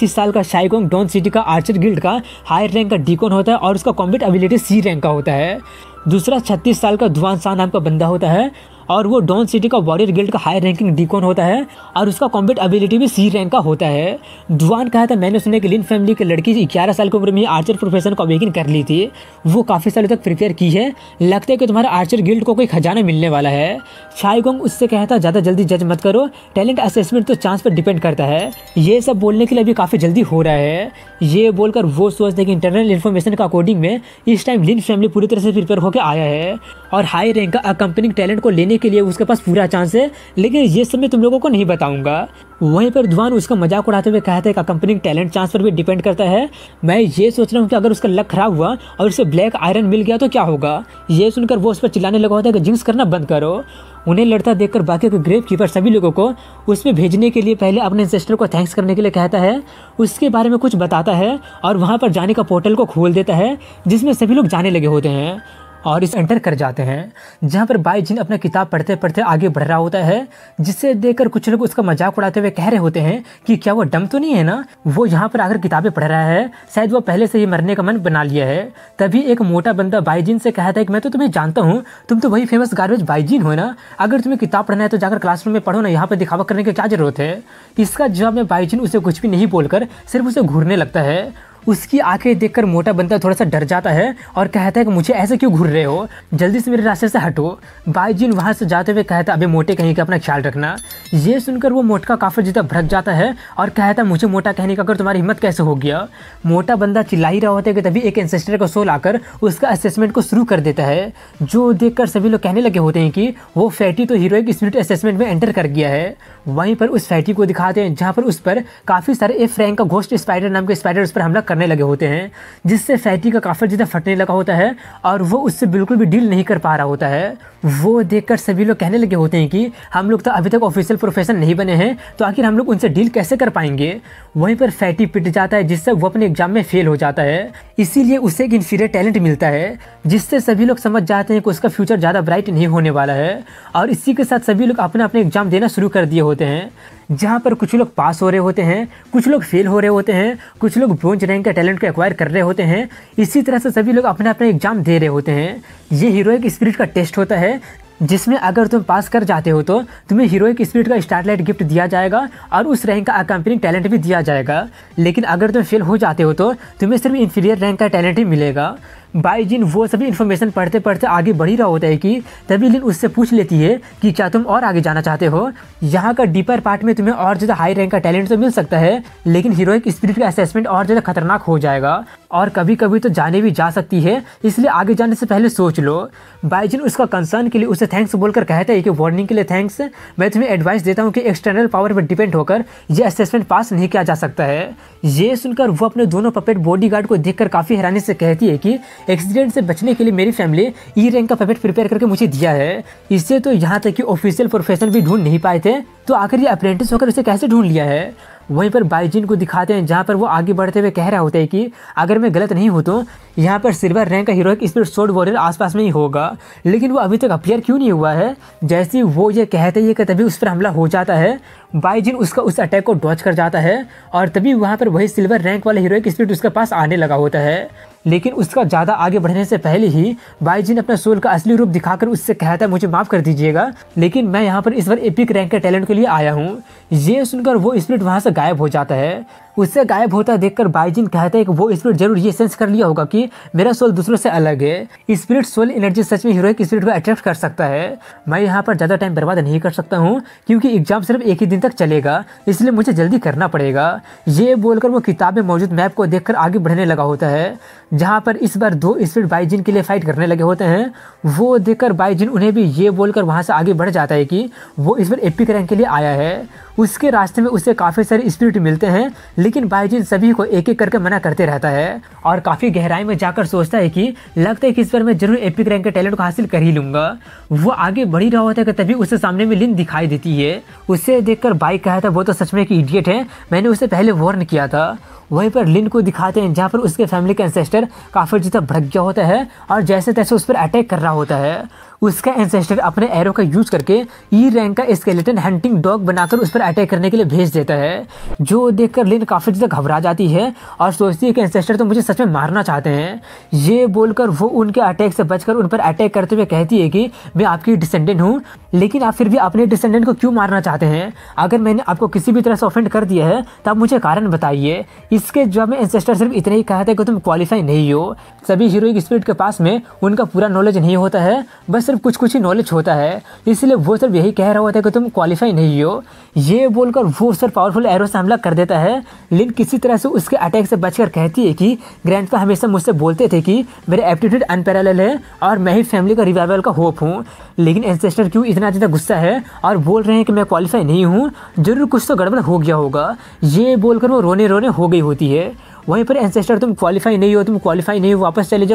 साल का शाइगोंग डॉन सिटी का आर्चर गिल्ड का हायर रैंक का डीकॉन होता है और उसका कॉम्बैट एबिलिटी सी रैंक का होता है। दूसरा 36 साल का धुआन सा नाम का बंदा होता है और वो डॉन सिटी का वॉरियर गिल्ड का हाई रैंकिंग डीकॉन होता है और उसका कॉम्बैट एबिलिटी भी सी रैंक का होता है। धुआन कहा था मैंने सुना कि लिन फैमिली की लड़की 11 साल की उम्र में आर्चर प्रोफेशन को अवेकन कर ली थी। वो काफ़ी सालों तक प्रिपेयर की है, लगता है कि तुम्हारा आर्चर गिल्ड को कोई खजाना मिलने वाला है। शाइगोंग उससे कहता ज़्यादा जल्दी जज मत करो, टैलेंट असेसमेंट तो चांस पर डिपेंड करता है। ये सब बोलने के लिए अभी काफ़ी जल्दी हो रहा है। ये बोलकर वो सोचते कि इंटरनल इन्फॉर्मेशन का अकॉर्डिंग में इस टाइम लिन फैमिली पूरी तरह से प्रिपेयर होकर आया है और हाई रैंक का अकम्पनिंग टैलेंट को लेने के लिए उसके पास पूरा चांस है, लेकिन ये सब मैं तुम लोगों को नहीं बताऊंगा। वहीं पर धुआन उसका मजाक उड़ाते हुए कहता है कि अकम्पनिंग टैलेंट चांस पर भी डिपेंड करता है। मैं ये सोच रहा हूँ कि अगर उसका लक खराब हुआ और उसे ब्लैक आयरन मिल गया तो क्या होगा। ये सुनकर वो उस पर चिल्लाने लगा होता है कि जिंक्स करना बंद करो। उन्हें लड़ता देखकर बाकी के ग्रेव कीपर सभी लोगों को उसमें भेजने के लिए पहले अपने एंसेस्टर को थैंक्स करने के लिए कहता है, उसके बारे में कुछ बताता है और वहाँ पर जाने का पोर्टल को खोल देता है जिसमें सभी लोग जाने लगे होते हैं और इस एंटर कर जाते हैं, जहाँ पर बाईजून अपना किताब पढ़ते पढ़ते आगे बढ़ रहा होता है, जिसे देखकर कुछ लोग उसका मजाक उड़ाते हुए कह रहे होते हैं कि क्या वो डम तो नहीं है ना, वो यहाँ पर आकर किताबें पढ़ रहा है, शायद वो पहले से ही मरने का मन बना लिया है। तभी एक मोटा बंदा बाईजून से कहता है कि मैं तो तुम्हें जानता हूँ, तुम तो वही फेमस गार्बेज बाईजून हो ना, अगर तुम्हें किताब पढ़ना है तो जाकर क्लासरूम में पढ़ो ना, यहाँ पर दिखावा करने की क्या जरूरत है। इसका जवाब में बाईजून उसे कुछ भी नहीं बोलकर सिर्फ उसे घूरने लगता है। उसकी आंखें देखकर मोटा बंदा थोड़ा सा डर जाता है और कहता है कि मुझे ऐसे क्यों घूर रहे हो, जल्दी से मेरे रास्ते से हटो। बाईजिन वहाँ से जाते हुए कहता है अबे मोटे कहीं का अपना ख्याल रखना। ये सुनकर वो मोटका काफी ज़्यादा भड़क जाता है और कहता है मुझे मोटा कहने का अगर तुम्हारी हिम्मत कैसे हो गया। मोटा बंदा चिल्ला ही रहा होता है कि तभी एक एंसेस्टर का सोल आकर उसका असेसमेंट को शुरू कर देता है, जो देखकर सभी लोग कहने लगे होते हैं कि वो फैटी तो हीरोइक स्पिरिट असेसमेंट में एंटर कर गया है। वहीं पर उस फैटी को दिखाते हैं जहाँ पर उस पर काफ़ी सारे एफ रैंक का घोस्ट स्पाइडर नाम के स्पाइडर उस पर हमला करने लगे होते हैं, जिससे फैटी का काफ़ी ज़्यादा फटने लगा होता है और वो उससे बिल्कुल भी डील नहीं कर पा रहा होता है। वो देखकर सभी लोग कहने लगे होते हैं कि हम लोग तो अभी तक ऑफिशियल प्रोफेशन नहीं बने हैं, तो आखिर हम लोग उनसे डील कैसे कर पाएंगे। वहीं पर फैटी पिट जाता है जिससे वो अपने एग्जाम में फेल हो जाता है, इसीलिए उसे एक इन्फीरियर टैलेंट मिलता है, जिससे सभी लोग समझ जाते हैं कि उसका फ्यूचर ज़्यादा ब्राइट नहीं होने वाला है। और इसी के साथ सभी लोग अपना अपने एग्जाम देना शुरू कर दिए होते हैं, जहाँ पर कुछ लोग पास हो रहे होते हैं, कुछ लोग फेल हो रहे होते हैं, कुछ लोग ब्रोंज रैंक का टैलेंट को एक्वायर कर रहे होते हैं। इसी तरह से सभी लोग अपना अपना एग्जाम दे रहे होते हैं। ये हीरोइक स्पिरिट का टेस्ट होता है, जिसमें अगर तुम पास कर जाते हो तो तुम्हें हीरोइक स्पिरिट का स्टारलाइट गिफ्ट दिया जाएगा और उस रैंक का अकम्पनिंग टैलेंट भी दिया जाएगा। लेकिन अगर तुम फेल हो जाते हो तो तुम्हें सिर्फ इन्फीरियर रैंक का टैलेंट ही मिलेगा। बाईजिन वो सभी इन्फॉर्मेशन पढ़ते पढ़ते आगे बढ़ ही रहा होता है कि तभी लिन उससे पूछ लेती है कि क्या तुम और आगे जाना चाहते हो। यहाँ का डीपर पार्ट में तुम्हें और ज़्यादा हाई रैंक का टैलेंट तो मिल सकता है, लेकिन हीरोइक स्पिरिट का असेसमेंट और ज़्यादा खतरनाक हो जाएगा और कभी कभी तो जाने भी जा सकती है, इसलिए आगे जाने से पहले सोच लो। बाईजिन उसका कंसर्न के लिए उसे थैंक्स बोलकर कहता है कि वार्निंग के लिए थैंक्स, मैं तुम्हें एडवाइस देता हूँ कि एक्सटर्नल पावर पर डिपेंड होकर यह असेसमेंट पास नहीं किया जा सकता है। ये सुनकर वो अपने दोनों पपेट बॉडीगार्ड को देखकर काफ़ी हैरानी से कहती है कि एक्सीडेंट से बचने के लिए मेरी फैमिली ई रैंक का पपेट प्रिपेयर करके मुझे दिया है। इससे तो यहाँ तक कि ऑफिशियल प्रोफेशन भी ढूंढ नहीं पाए थे, तो आखिर ये अप्रेंटिस होकर इसे कैसे ढूंढ लिया है। वहीं पर बाईजिन को दिखाते हैं जहाँ पर वो आगे बढ़ते हुए कह रहा होता है कि अगर मैं गलत नहीं हूँ तो यहाँ पर सिल्वर रैंक का हीरोइक स्पिरिट सोर्ड वॉरियर आसपास में ही होगा, लेकिन वो अभी तक अपीयर क्यों नहीं हुआ है। जैसे ही वो ये कहते हैं कि तभी उस पर हमला हो जाता है। बाईजिन उसका उस अटैक को डॉच कर जाता है और तभी वहाँ पर वही सिल्वर रैंक वाला हीरोइक स्पिरिट उसके पास आने लगा होता है। लेकिन उसका ज़्यादा आगे बढ़ने से पहले ही बाईजिन अपना सोल का असली रूप दिखाकर उससे कहता है मुझे माफ़ कर दीजिएगा, लेकिन मैं यहाँ पर इस बार एपिक रैंक के टैलेंट के लिए आया हूँ। ये सुनकर वो स्पिरिट वहाँ से गायब हो जाता है। उससे गायब होता देखकर बाईजिन कहता है कि वो स्पिरिट जरूर ये सेंस कर लिया होगा कि मेरा सोल दूसरों से अलग है। स्पिरिट सोल एनर्जी सच में हीरोइक स्पिरिट को अट्रैक्ट कर सकता है। मैं यहाँ पर ज़्यादा टाइम बर्बाद नहीं कर सकता हूँ क्योंकि एग्जाम सिर्फ एक ही दिन तक चलेगा, इसलिए मुझे जल्दी करना पड़ेगा। ये बोलकर वो किताब में मौजूद मैप को देखकर आगे बढ़ने लगा होता है, जहाँ पर इस बार दो स्पिरिट बाईजिन के लिए फाइट करने लगे होते हैं। वो देखकर बाईजिन उन्हें भी ये बोलकर वहाँ से आगे बढ़ जाता है कि वो इस बार एपिक रैंक के लिए आया है। उसके रास्ते में उसे काफ़ी सारे स्पिरिट मिलते हैं, लेकिन बाईजिन सभी को एक एक करके मना करते रहता है और काफ़ी गहराई में जाकर सोचता है कि लगता है कि इस बार मैं जरूर एपिक रैंक के टैलेंट को हासिल कर ही लूँगा। वो आगे बढ़ ही रहा होता है कि तभी उसके सामने में लिन दिखाई देती है। उसे देखकर बाई कहता है वो तो सच में एक इडियट है, मैंने उसे पहले वार्न किया था। वहीं पर लिन को दिखाते हैं जहाँ पर उसके फैमिली का एंसेस्टर काफ़ी ज़्यादा भड़क गया होता है और जैसे तैसे उस पर अटैक कर रहा होता है। उसका एंसेस्टर अपने एरो का यूज करके ई रैंक का स्केलेटन हंटिंग डॉग बनाकर उस पर अटैक करने के लिए भेज देता है, जो देखकर लिन काफ़ी ज़्यादा घबरा जाती है और सोचती है कि एंसेस्टर तो मुझे सच में मारना चाहते हैं। ये बोलकर वो उनके अटैक से बचकर उन पर अटैक करते हुए कहती है कि मैं आपकी डिसेंडेंट हूँ, लेकिन आप फिर भी अपने डिसेंडेंट को क्यों मारना चाहते हैं। अगर मैंने आपको किसी भी तरह से ऑफेंड कर दिया है तो आप मुझे कारण बताइए। इसके जवाब में एंसेस्टर सिर्फ इतना ही कहता है कि तुम क्वालिफाई नहीं हो। सभी हीरोइक स्पिरिट के पास में उनका पूरा नॉलेज नहीं होता है, बस सिर्फ कुछ कुछ ही नॉलेज होता है, इसलिए वो सिर्फ यही कह रहा होता है कि तुम क्वालिफाई नहीं हो। ये बोलकर वो सर पावरफुल एरो से हमला कर देता है। लिन किसी तरह से उसके अटैक से बचकर कहती है कि ग्रैंडपा हमेशा मुझसे बोलते थे कि मेरे एप्टीट्यूड अनपैरेलल है और मैं ही फैमिली का रिवाइवल का होप हूँ, लेकिन एंसेस्टर क्यों इतना ज़्यादा गुस्सा है और बोल रहे हैं कि मैं क्वालिफाई नहीं हूँ, जरूर कुछ तो गड़बड़ हो गया होगा। ये बोलकर वो रोने रोने हो गई होती है। वहीं पर एंसेस्टर तुम क्वालिफाई नहीं हो, तुम क्वालिफाई नहीं हो, वापस चले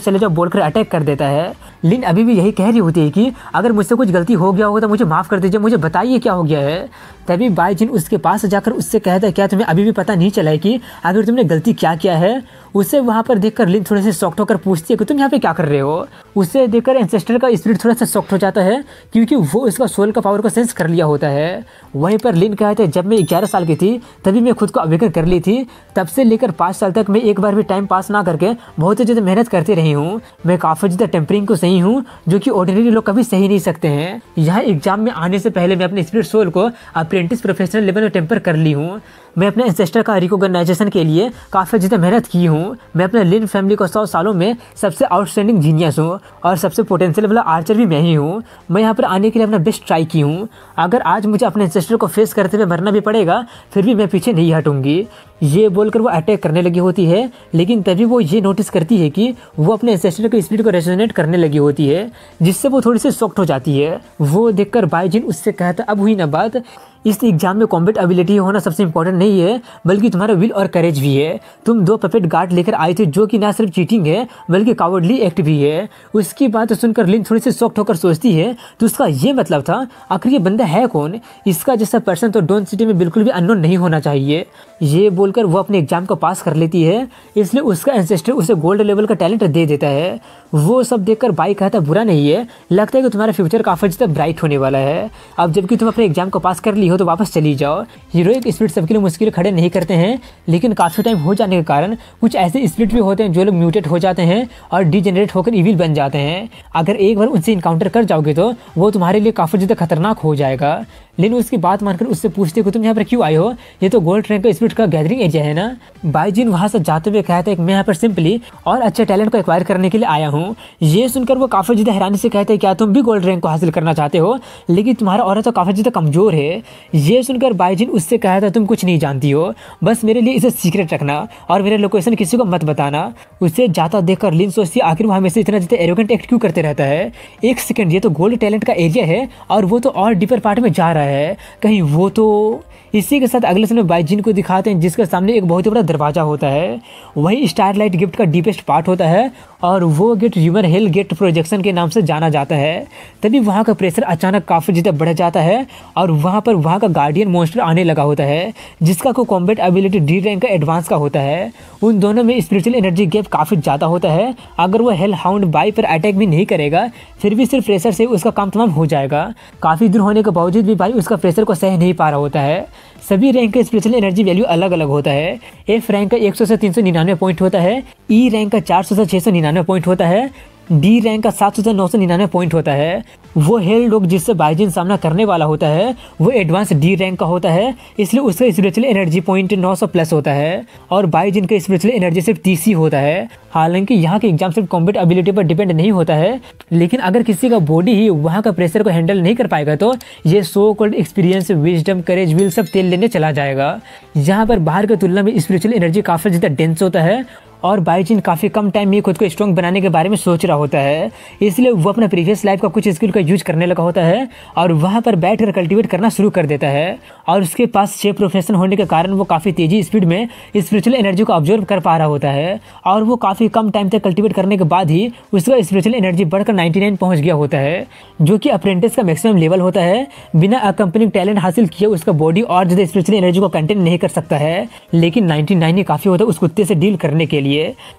जाओ बोलकर अटैक कर देता है। लिन अभी भी यही कह रही होती है कि अगर मुझसे कुछ गलती हो गया होगा तो मुझे माफ़ कर दीजिए, मुझे बताइए क्या हो गया है। तभी बाईजिन उसके पास जाकर उससे कहता है क्या तुम्हें अभी भी पता नहीं चला है कि अगर तुमने गलती क्या किया है। उसे वहाँ पर देखकर लिन थोड़े से शॉक्ड होकर पूछती है कि तुम यहाँ पे क्या कर रहे हो। उसे देखकर एंसेस्टर का स्पिरिट थोड़ा सा शॉक्ड हो जाता है क्योंकि वो उसका सोल का पावर को सेंस कर लिया होता है। वहीं पर लिन कहते हैं जब मैं 11 साल की थी तभी मैं खुद को अवेकन कर ली थी, तब से लेकर 5 साल तक मैं एक बार भी टाइम पास ना करके बहुत ही ज़्यादा मेहनत करती रही हूँ। मैं काफ़ी ज़्यादा टेम्परिंग को सही हूँ जो कि ऑर्डिनरी लोग कभी सही नहीं सकते हैं। यहाँ एग्जाम में आने से पहले मैं अपने स्पिरिट सोल को अप्रेंटिस प्रोफेशनल लेवल में टेम्पर कर ली हूँ। मैं अपने एंसेस्टर का रिकॉग्नाइजेशन के लिए काफ़ी ज़्यादा मेहनत की हूँ। मैं अपने लिन फैमिली को 100 सालों में सबसे आउटस्टैंडिंग जीनियस हूँ और सबसे पोटेंशियल वाला आर्चर भी मैं ही हूँ। मैं यहाँ पर आने के लिए अपना बेस्ट ट्राई की हूँ। अगर आज मुझे अपने एंसेस्टर को फेस करते हुए मरना भी पड़ेगा फिर भी मैं पीछे नहीं हटूंगी। ये बोलकर वो अटैक करने लगी होती है, लेकिन तभी वो ये नोटिस करती है कि वो अपने एंसेस्टर के स्पिरिट को रेजोनेट करने लगी होती है, जिससे वो थोड़ी सी शॉक्ड हो जाती है। वो देखकर बाईजिन उससे कहता अब हुई ना बात, इस एग्जाम में कॉम्बैट एबिलिटी होना सबसे इंपॉर्टेंट नहीं है बल्कि तुम्हारा विल और करेज भी है। तुम 2 पपेट गार्ड लेकर आए थे जो कि ना सिर्फ चीटिंग है बल्कि कावर्डली एक्ट भी है। उसकी बात सुनकर लिन थोड़ी सी शॉक्ड होकर सोचती है तो उसका ये मतलब था आखिर ये बंदा है कौन, इसका जैसा पर्सन तो डॉन सिटी में बिल्कुल भी अननोन नहीं होना चाहिए। ये बोलकर वो अपने एग्जाम को पास कर लेती है, इसलिए उसका एंसेस्टर उसे गोल्ड लेवल का टैलेंट दे देता है। वो सब देखकर बाई कहता बुरा नहीं है, लगता है कि तुम्हारा फ्यूचर काफ़ी ज़्यादा ब्राइट होने वाला है। अब जबकि तुम अपने एग्जाम को पास कर ली हो तो वापस चली जाओ। हीरोइक स्पिरिट सबके लिए मुश्किल खड़े नहीं करते हैं, लेकिन काफ़ी टाइम हो जाने के कारण कुछ ऐसे स्पिरिट भी होते हैं जो लोग म्यूटेट हो जाते हैं और डिजेनरेट होकर इविल बन जाते हैं। अगर एक बार उनसे इनकाउंटर कर जाओगे तो वो तुम्हारे लिए काफ़ी ज़्यादा खतरनाक हो जाएगा। लेकिन उसकी बात मानकर उससे पूछते हो कि तुम यहाँ पर क्यों आए हो, ये तो गोल्ड रैंक का स्पिरिट का गैदरिंग एरिया है ना। बाईजिन वहाँ से जाते हुए कहता है कि मैं यहाँ पर सिंपली और अच्छे टैलेंट को एक्वायर करने के लिए आया हूँ। ये सुनकर वो काफ़ी ज़्यादा हैरानी से कहते हैं क्या तुम भी गोल्ड रैंक को हासिल करना चाहते हो, लेकिन तुम्हारा ऑरा तो काफ़ी ज़्यादा कमज़ोर है। ये सुनकर बाईजिन उससे कहता है तुम कुछ नहीं जानती हो, बस मेरे लिए इसे सीक्रेट रखना और मेरा लोकेशन किसी को मत बताना। उसे जाता देखकर लिन सोचती आखिर वो हमेशा इतना ज़्यादा एरोगेंट एक्ट क्यों करते रहता है। एक सेकंड, ये तो गोल्ड टैलेंट का एरिया है और वो तो और डीपर पार्ट में जा रहा है, कहीं वो तो। इसी के साथ अगले समय बाईजिन को दिखाते हैं जिसके सामने एक बहुत ही बड़ा दरवाजा होता है। वही स्टारलाइट गिफ्ट का डीपेस्ट पार्ट होता है और वो gate human hell gate projection के नाम से जाना जाता है। तभी वहाँ का प्रेशर अचानक काफ़ी ज़्यादा बढ़ जाता है और वहाँ पर वहाँ का गार्डियन मॉन्स्टर आने लगा होता है, जिसका को कॉम्बैट एबिलिटी डी रैंक का एडवांस का होता है। उन दोनों में स्पिरिचुअल एनर्जी गैप काफ़ी ज़्यादा होता है। अगर वो हेल हाउंड बाई पर अटैक भी नहीं करेगा फिर भी सिर्फ प्रेशर से उसका काम तमाम हो जाएगा। काफ़ी दूर होने के बावजूद भी बाई उसका प्रेशर को सह नहीं पा रहा होता है। सभी रैंक का स्पिरिचुअल एनर्जी वैल्यू अलग अलग होता है। एफ रैंक का 100 से 399 पॉइंट होता है, ई रैंक का 400 से 699 पॉइंट होता है, डी रैंक का 700 से 999 पॉइंट होता है। वो हेल डॉग जिससे बाईजिन सामना करने वाला होता है वो एडवांस डी रैंक का होता है, इसलिए उसका स्पिरिचुअल एनर्जी पॉइंट 900 प्लस होता है और बाईजिन का स्पिरिचुअल एनर्जी सिर्फ 30 ही होता है। हालांकि यहाँ के एग्जाम सिर्फ कॉम्बैट एबिलिटी पर डिपेंड नहीं होता है, लेकिन अगर किसी का बॉडी ही वहाँ का प्रेशर को हैंडल नहीं कर पाएगा तो ये so called experience, wisdom, courage, will सब तेल लेने चला जाएगा। यहाँ पर बाहर की तुलना में स्पिरिचुअल एनर्जी काफ़ी ज़्यादा डेंस होता है और बाईजिन काफ़ी कम टाइम में खुद को स्ट्रॉन्ग बनाने के बारे में सोच रहा होता है, इसलिए वो अपना प्रीवियस लाइफ का कुछ स्किल का यूज करने लगा होता है और वहाँ पर बैठकर कल्टीवेट करना शुरू कर देता है। और उसके पास 6 प्रोफेशन होने के कारण वो काफ़ी तेज़ी स्पीड में स्पिरिचुअल एनर्जी को ऑब्जर्व कर पा रहा होता है और वो काफ़ी कम टाइम तक कल्टीवेट करने के बाद ही उसका स्पिरिचुअल एनर्जी बढ़कर 99 पहुँच गया होता है, जो कि अप्रेंटिस का मैक्सिमम लेवल होता है। बिना अकम्पनिंग टैलेंट हासिल किए उसका बॉडी और ज़्यादा स्पिरिचुअल एनर्जी को कंटेन नहीं कर सकता है, लेकिन 99 ही काफ़ी होता है उस कुत्ते से डील करने के लिए।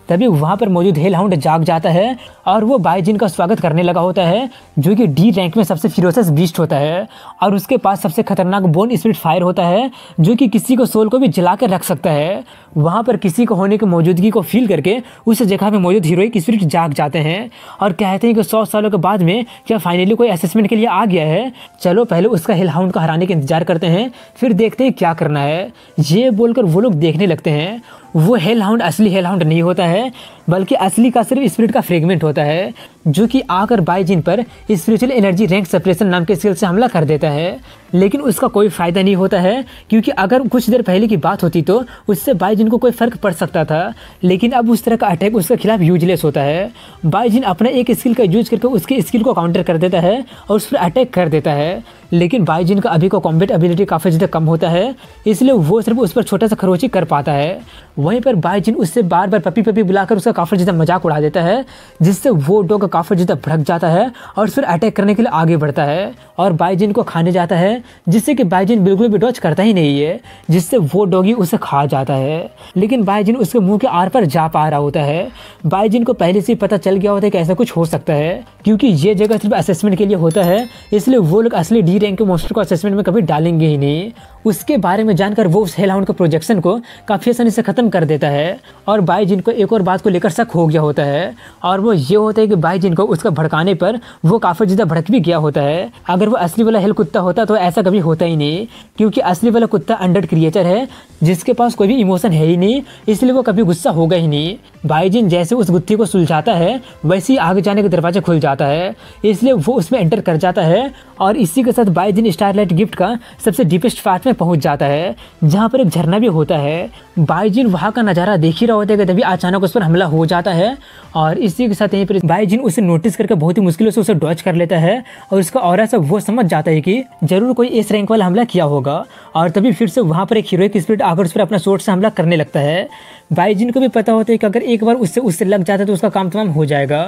तभी वहाँ पर मौजूद हेल हाउंड जाग जाता है और वो बाईजिन का स्वागत करने लगा होता है, जो कि डी रैंक में सबसे फिरोसियस बीस्ट होता है और उसके पास सबसे खतरनाक बोन स्पिरिट फायर होता है, जो कि किसी को सोल को भी जला कर रख सकता है। वहाँ पर किसी को होने की मौजूदगी को फील करके उस जगह में मौजूद हीरोइक स्पिरिट जाग जाते हैं और कहते हैं कि 100 सालों के बाद में क्या फाइनली कोई असेसमेंट के लिए आ गया है, चलो पहले उसका हेल हाउंड को हराने का इंतजार करते हैं फिर देखते हैं क्या करना है। ये बोलकर वो लोग देखने लगते हैं। वो हेल हाउंड असली हेल हाउंड नहीं होता है, बल्कि असली का सिर्फ स्पिरिट का फ्रेगमेंट होता है, जो कि आकर बाईजिन पर स्पिरिचुअल एनर्जी रैंक सेपरेशन नाम के स्किल से हमला कर देता है। लेकिन उसका कोई फ़ायदा नहीं होता है, क्योंकि अगर कुछ देर पहले की बात होती तो उससे बाईजिन को कोई फ़र्क पड़ सकता था, लेकिन अब उस तरह का अटैक उसके खिलाफ यूजलेस होता है। बाईजिन अपना एक स्किल का यूज करके उसके स्किल को काउंटर कर देता है और उस पर अटैक कर देता है, लेकिन बाईजिन का अभी को कॉम्बैट एबिलिटी काफ़ी ज़्यादा कम होता है, इसलिए वो सिर्फ उस पर छोटा सा खरोची कर पाता है। वहीं पर बाईजिन उससे बार बार पपी पपी बुलाकर उसका काफ़ी ज़्यादा मजाक उड़ा देता है, जिससे वो डॉग काफ़ी ज़्यादा भड़क जाता है और फिर अटैक करने के लिए आगे बढ़ता है और बाइजिन को खाने जाता है, जिससे कि बाइजिन बिल्कुल भी डॉज करता ही नहीं है, जिससे वो डॉगी उसे खा जाता है। लेकिन बाइजिन उसके मुंह के आर पर जा पा रहा होता है। बाइजिन को पहले से ही पता चल गया होता है कि ऐसा कुछ हो सकता है, क्योंकि ये जगह सिर्फ असेसमेंट के लिए होता है, इसलिए वो लोग असली डी रैंक के मॉन्स्टर को असेसमेंट में कभी डालेंगे ही नहीं। उसके बारे में जानकर वो उस हेलहाउंड के प्रोजेक्शन को काफ़ी आसानी से ख़त्म कर देता है और बाइजिन को एक और बात को लेकर शक हो गया होता है, और वो ये होता है कि बाइजिन को उसका भड़काने पर वो काफ़ी ज़्यादा भड़क भी गया होता है। अगर वो असली वाला हेल कुत्ता होता तो ऐसा कभी होता ही नहीं, क्योंकि असली वाला कुत्ता अनडेड क्रिएचर है जिसके पास कोई भी इमोशन है ही नहीं, इसलिए वो कभी गुस्सा होगा ही नहीं। बाइजिन जैसे उस गुत्थी को सुलझाता है वैसे ही आगे जाने का दरवाजा खुल जाता है, इसलिए वो उसमें एंटर कर जाता है और इसी के साथ बाइजिन स्टारलाइट गिफ्ट का सबसे डीपेस्ट पार्ट में पहुंच जाता है, जहां पर एक झरना भी होता है। बाइजिन वहां का नज़ारा देख ही रहा होता है कि तभी अचानक उस पर हमला हो जाता है और इसी के साथ यहीं पर बाइजिन उसे नोटिस करके बहुत ही मुश्किलों से उसे डॉज कर लेता है और उसका ऑरा से वो समझ जाता है कि जरूर कोई एस रैंक वाला हमला किया होगा, और तभी फिर से वहाँ पर एक हीरोइक स्पिरिट आकर उस पर अपना स्वॉर्ड से हमला करने लगता है। बाइजिन को भी पता होता है कि अगर एक बार उससे लग जाता है तो उसका काम तमाम हो जाएगा।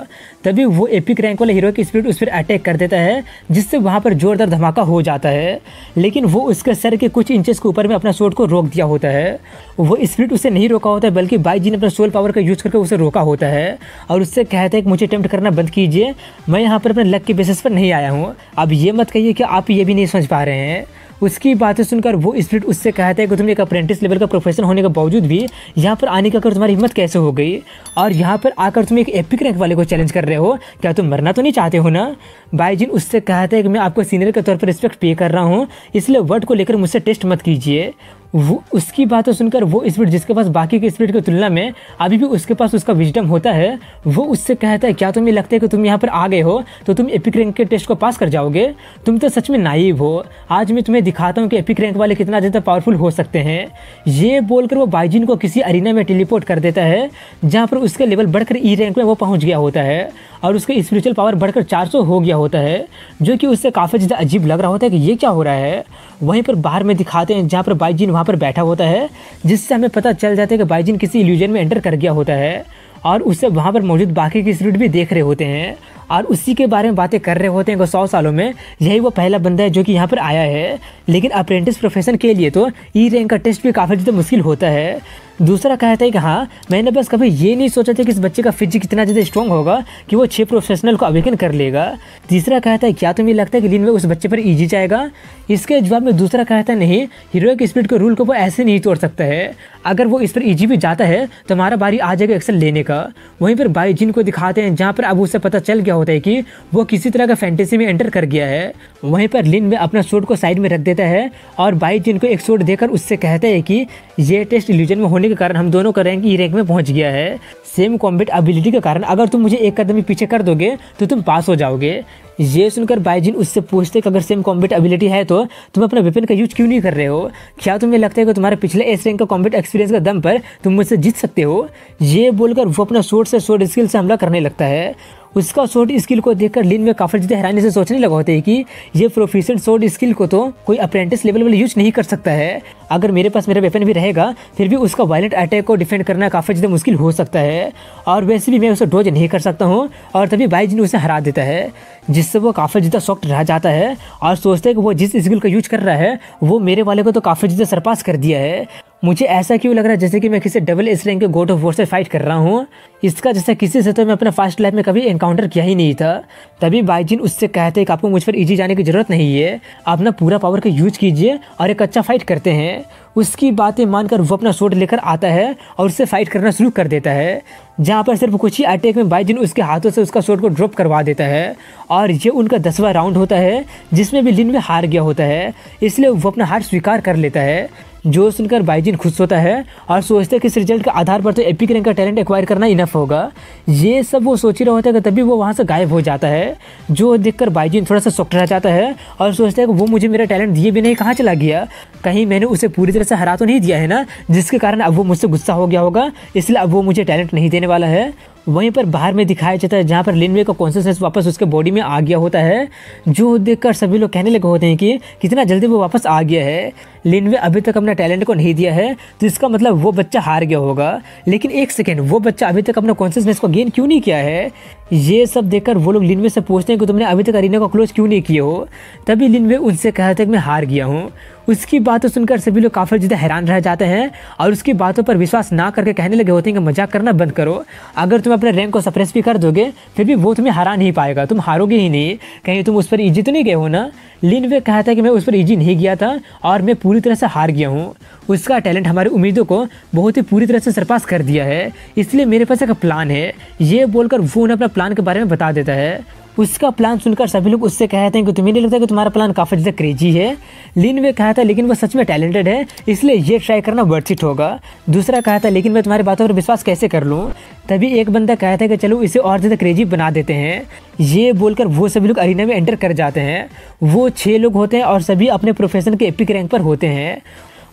तभी वो एपिक रैंक वाला हीरोइक स्पिरिट उस पर अटैक कर देता है, जिससे वहाँ पर जोरदार धमाका हो जाता है, लेकिन वो उसके सर के कुछ इंचेस के ऊपर में अपना स्वॉर्ड को रोक दिया होता है। वो स्पिरिट उसे नहीं रोका होता है, बल्कि बाइजिन अपना सोल पावर का यूज करके उसे रोका होता है और उससे कहता है कि मुझे अटेम्प्ट करना बंद कीजिए, मैं यहाँ पर अपने लक के बेसिस पर नहीं आया हूँ। अब ये मत कहिए कि आप ये भी नहीं समझ पा रहे हैं। उसकी बातें सुनकर वो स्पिरिट उससे कहता है कि तुम एक अप्रेंटिस लेवल का प्रोफेशन होने के बावजूद भी यहाँ पर आने का तुम्हारी हिम्मत कैसे हो गई, और यहाँ पर आकर तुम एक एपिक रैंक वाले को चैलेंज कर रहे हो, क्या तुम मरना तो नहीं चाहते हो ना। बाइजिन उससे कहता है कि मैं आपको सीनियर के तौर पर रिस्पेक्ट पे कर रहा हूँ, इसलिए वर्ड को लेकर मुझसे टेस्ट मत कीजिए। वो उसकी बातें सुनकर वो स्पिरिट, जिसके पास बाकी के स्पिरिट की तुलना में अभी भी उसके पास उसका विजडम होता है, वो उससे कहता है क्या तुम्हें लगता है कि तुम यहाँ पर आ गए हो तो तुम एपिक रैंक के टेस्ट को पास कर जाओगे, तुम तो सच में नाइव हो। आज मैं तुम्हें दिखाता हूँ कि एपिक रैंक वाले कितना ज़्यादा पावरफुल हो सकते हैं। ये बोलकर वो बाइजिन को किसी अरीना में टेलीपोर्ट कर देता है, जहाँ पर उसका लेवल बढ़कर ई रैंक में वो पहुँच गया होता है और उसका स्पिरिचुअल पावर बढ़कर 400 हो गया होता है, जो कि उससे काफ़ी ज़्यादा अजीब लग रहा होता है कि ये क्या हो रहा है। वहीं पर बाहर में दिखाते हैं जहाँ पर बाइजिन वहाँ पर बैठा होता है, जिससे हमें पता चल जाता है कि बाइजिन किसी इल्यूजन में एंटर कर गया होता है और उससे वहाँ पर मौजूद बाकी के स्पिरिट भी देख रहे होते हैं और उसी के बारे में बातें कर रहे होते हैं कि 100 सालों में यही वो पहला बंदा है जो कि यहाँ पर आया है। लेकिन अप्रेंटिस प्रोफेशन के लिए तो ई रैंक का टेस्ट भी काफ़ी ज़्यादा मुश्किल होता है। दूसरा कहता है कि हाँ, मैंने बस कभी ये नहीं सोचा था कि इस बच्चे का फिजिक इतना ज़्यादा स्ट्रॉन्ग होगा कि वो 6 प्रोफेशनल को अवेकन कर लेगा। तीसरा कहता है क्या तुम्हें लगता है कि लिन में उस बच्चे पर ईजी जाएगा। इसके जवाब में दूसरा कहता है नहीं, हीरोइक स्पिरिट के रूल को वो ऐसे नहीं तोड़ सकता है, अगर वो इस पर ईजी भी जाता है तो हमारा बारी आ जाएगा एक्शन लेने का। वहीं पर बाइजिन को दिखाते हैं जहाँ पर अब उसे पता चल गया होता है कि वो किसी तरह का फैंटेसी में एंटर कर गया है। वहीं पर लिन में अपना स्वॉर्ड को साइड में रख देता है और बाइजिन को एक स्वॉर्ड देकर उससे कहता है कि ये टेस्ट इल्यूजन में होने के कारण हम दोनों का रैंक ई रैंक में पहुंच गया है। सेम कॉम्बैट एबिलिटी के कारण अगर तुम मुझे एक कदम भी पीछे कर दोगे तो तुम पास हो जाओगे। ये सुनकर बाइजिन उससे पूछते कि अगर सेम कॉम्बैट एबिलिटी है तो तुम अपना वेपन का यूज क्यों नहीं कर रहे हो, क्या तुम्हें लगता है कि तुम्हारे पिछले एस रैंक का कॉम्बैट एक्सपीरियंस का दम पर तुम मुझसे जीत सकते हो। ये बोलकर वो अपना स्वॉर्ड स्किल से हमला करने लगता है। उसका स्वॉर्ड स्किल को देखकर लिन में काफ़ी ज़्यादा हैरानी से सोचने लगा होता है कि ये प्रोफिशिएंट स्वॉर्ड स्किल को तो कोई अप्रेंटिस लेवल वाले यूज नहीं कर सकता है। अगर मेरे पास मेरा वेपन भी रहेगा फिर भी उसका वायलेंट अटैक को डिफेंड करना काफ़ी ज़्यादा मुश्किल हो सकता है, और वैसे भी मैं उसे डॉज नहीं कर सकता हूँ। और तभी बाइजिन उसे हरा देता है, जिससे वो काफ़ी ज़्यादा शॉक्ड रह जाता है और सोचता है कि वो जिस स्किल का यूज कर रहा है वो मेरे वाले को तो काफ़ी ज़्यादा सरपास कर दिया है। मुझे ऐसा क्यों लग रहा है जैसे कि मैं किसी डबल एस रैंक के गॉड ऑफ वॉर से फाइट कर रहा हूँ। इसका जैसा किसी से तो मैं अपना फास्ट लाइफ में कभी एनकाउंटर किया ही नहीं था। तभी बाइजिन उससे कहते हैं कि आपको मुझ पर इजी जाने की ज़रूरत नहीं है, आप अपना पूरा पावर का यूज कीजिए और एक अच्छा फाइट करते हैं। उसकी बातें मानकर वो अपना स्वॉर्ड लेकर आता है और उससे फाइट करना शुरू कर देता है, जहाँ पर सिर्फ कुछ ही अटैक में बाइजिन उसके हाथों से उसका स्वॉर्ड को ड्रॉप करवा देता है। और ये उनका 10वां राउंड होता है जिसमें भी लिन में हार गया होता है, इसलिए वो अपना हार स्वीकार कर लेता है। जो सुनकर बाइजिन खुश होता है और सोचता है कि इस रिजल्ट के आधार पर तो एपिक रैंक का टैलेंट एक्वायर करना इनफ होगा। ये सब वो सोच ही रहा होता है कि तभी वो वहाँ से गायब हो जाता है, जो देखकर बाइजिन थोड़ा सा शॉक्ड रह जाता है और सोचता है कि वो मुझे मेरा टैलेंट दिए भी नहीं, कहाँ चला गया, कहीं मैंने उसे पूरी तरह से हरा तो नहीं दिया है ना, जिसके कारण अब वो मुझसे गुस्सा हो गया होगा, इसलिए अब वो मुझे टैलेंट नहीं देने वाला है। वहीं पर बाहर में दिखाया जाता है जहाँ पर लिन वे का कॉन्शियसनेस वापस उसके बॉडी में आ गया होता है, जो देखकर सभी लोग कहने लगे होते हैं कि कितना जल्दी वो वापस आ गया है। लिन वे अभी तक अपना टैलेंट को नहीं दिया है, तो इसका मतलब वो बच्चा हार गया होगा। लेकिन एक सेकेंड, वो बच्चा अभी तक अपना कॉन्शियसनेस को गेन क्यों नहीं किया है? ये सब देखकर वो लोग लिन वे से पूछते हैं कि तुमने अभी तक अरीना को क्लोज क्यों नहीं किए हो। तभी लिन वे उनसे कहते हैं कि मैं हार गया हूँ। उसकी बातों सुनकर सभी लोग काफ़ी ज़्यादा हैरान रह जाते हैं और उसकी बातों पर विश्वास ना करके कहने लगे होते हैं कि मजाक करना बंद करो। अगर तुम अपने रैंक को सप्रेस भी कर दोगे फिर भी वो तुम्हें हरा नहीं पाएगा, तुम हारोगे ही नहीं। कहीं तुम उस पर इजी तो नहीं गए हो ना? लिन वे कहता है कि मैं उस पर इजी नहीं गया था और मैं पूरी तरह से हार गया हूँ। उसका टैलेंट हमारी उम्मीदों को बहुत ही पूरी तरह से सरपास कर दिया है, इसलिए मेरे पास एक प्लान है। ये बोलकर वो उन्हें अपना प्लान के बारे में बता देता है। उसका प्लान सुनकर सभी लोग उससे कहते हैं कि तुम्हें नहीं लगता कि तुम्हारा प्लान काफ़ी ज़्यादा क्रेजी है? लिन वे कहता है लेकिन वो सच में टैलेंटेड है, इसलिए ये ट्राई करना वर्थ इट होगा। दूसरा कहता है लेकिन मैं तुम्हारी बातों पर विश्वास कैसे कर लूँ? तभी एक बंदा कहता है कि चलो इसे और ज़्यादा क्रेजी बना देते हैं। ये बोलकर वो सभी लोग अरीना में एंटर कर जाते हैं। वो 6 लोग होते हैं और सभी अपने प्रोफेशन के एपिक रैंक पर होते हैं।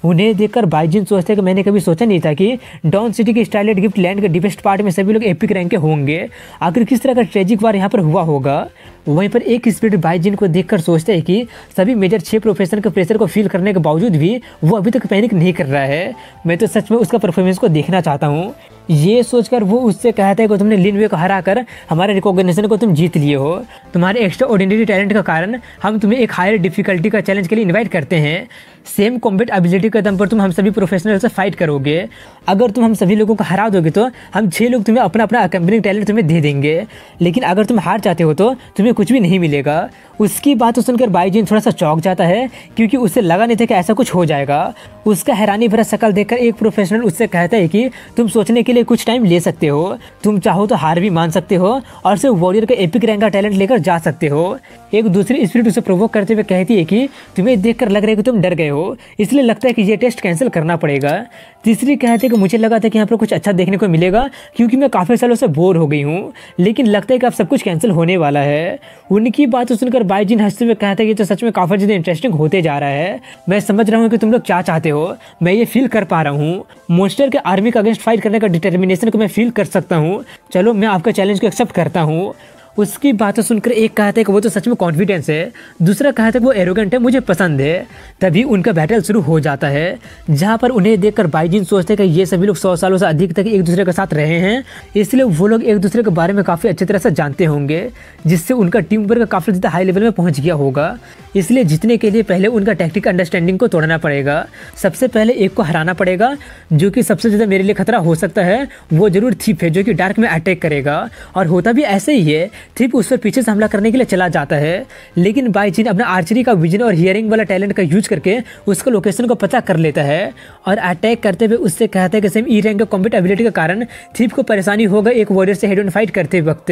उन्हें देखकर बाइजिन सोचते हैं कि मैंने कभी सोचा नहीं था कि डॉन सिटी के स्टाइलेट गिफ्ट लैंड के डीपेस्ट पार्ट में सभी लोग एपिक रैंक के होंगे। आखिर किस तरह का ट्रेजिक वार यहाँ पर हुआ होगा। वहीं पर एक स्पिरिट बाइजिन को देखकर सोचते हैं कि सभी मेजर 6 प्रोफेशन के प्रेशर को फील करने के बावजूद भी वो अभी तक पैनिक नहीं कर रहा है। मैं तो सच में उसका परफॉर्मेंस को देखना चाहता हूँ। ये सोचकर वो उससे कहता है कि तुमने लिन वे को हराकर हमारे रिकॉग्निशन को तुम जीत लिए हो। तुम्हारे एक्स्ट्रा ऑर्डिनरी टैलेंट का कारण हम तुम्हें एक हायर डिफिकल्टी का चैलेंज के लिए इनवाइट करते हैं। सेम कॉम्बैट एबिलिटी के दम पर तुम हम सभी प्रोफेशनल से फाइट करोगे। अगर तुम हम सभी लोगों को हरा दोगे तो हम 6 लोग तुम्हें अपना अपना अकम्पनिंग टैलेंट तुम्हें दे देंगे। लेकिन अगर तुम हार जाते हो तो तुम्हें कुछ भी नहीं मिलेगा। उसकी बात सुनकर बाइजिन थोड़ा सा चौंक जाता है, क्योंकि उसे लगा नहीं था कि ऐसा कुछ हो जाएगा। उसका हैरानी भरा शक्ल देखकर एक प्रोफेशनल उससे कहता है कि तुम सोचने के लिए कुछ टाइम ले सकते हो। तुम चाहो तो हार भी मान सकते हो और सिर्फ वॉरियर का एपिक रैंक का टैलेंट लेकर जा सकते हो। एक दूसरी स्पिरिट उसे प्रोवोक करते हुए कहती है कि तुम्हें देखकर लग रहा है कि तुम डर गए हो, इसलिए लगता है कि ये टेस्ट कैंसिल करना पड़ेगा। तीसरी कहती है कि मुझे लगा था कि यहाँ पर कुछ अच्छा देखने को मिलेगा, क्योंकि मैं काफ़ी सालों से बोर हो गई हूँ, लेकिन लगता है कि अब सब कुछ कैंसिल होने वाला है। उनकी बात सुनकर बाइजिन हंसते हुए कहता है कि तो सच में काफ़ी ज़्यादा इंटरेस्टिंग होते जा रहा है। मैं समझ रहा हूँ कि तुम लोग क्या चाहते हो, मैं ये फील कर पा रहा हूँ। मॉन्स्टर के आर्मी का अगेंस्ट फाइट करने का डिटर्मिनेशन को मैं फील कर सकता हूँ। चलो मैं आपका चैलेंज को एक्सेप्ट करता हूँ। उसकी बातें सुनकर एक कहता है कि वो तो सच में कॉन्फिडेंस है, दूसरा कहता है कि वो एरोगेंट है, मुझे पसंद है। तभी उनका बैटल शुरू हो जाता है, जहाँ पर उन्हें देखकर बाइजिन सोचते हैं कि ये सभी लोग 100 सालों से अधिक तक एक दूसरे के साथ रहे हैं, इसलिए वो लोग एक दूसरे के बारे में काफ़ी अच्छी तरह से जानते होंगे, जिससे उनका टीम वर्क काफ़ी ज़्यादा हाई लेवल में पहुँच गया होगा। इसलिए जीतने के लिए पहले उनका टैक्टिक अंडरस्टैंडिंग को तोड़ना पड़ेगा। सबसे पहले एक को हराना पड़ेगा, जो कि सबसे ज़्यादा मेरे लिए खतरा हो सकता है वो जरूर थीप है, जो कि डार्क में अटैक करेगा। और होता भी ऐसे ही है, थीप उस पर पीछे से हमला करने के लिए चला जाता है, लेकिन बाइजिन अपना आर्चरी का विजन और हियरिंग वाला टैलेंट का यूज करके उसका लोकेशन को पता कर लेता है और अटैक करते हुए उससे कहता है कि सेम ई रैंक का कॉम्बैट एबिलिटी के कारण थीप को परेशानी होगा एक वॉरियर से हेड ऑन फाइट करते वक्त।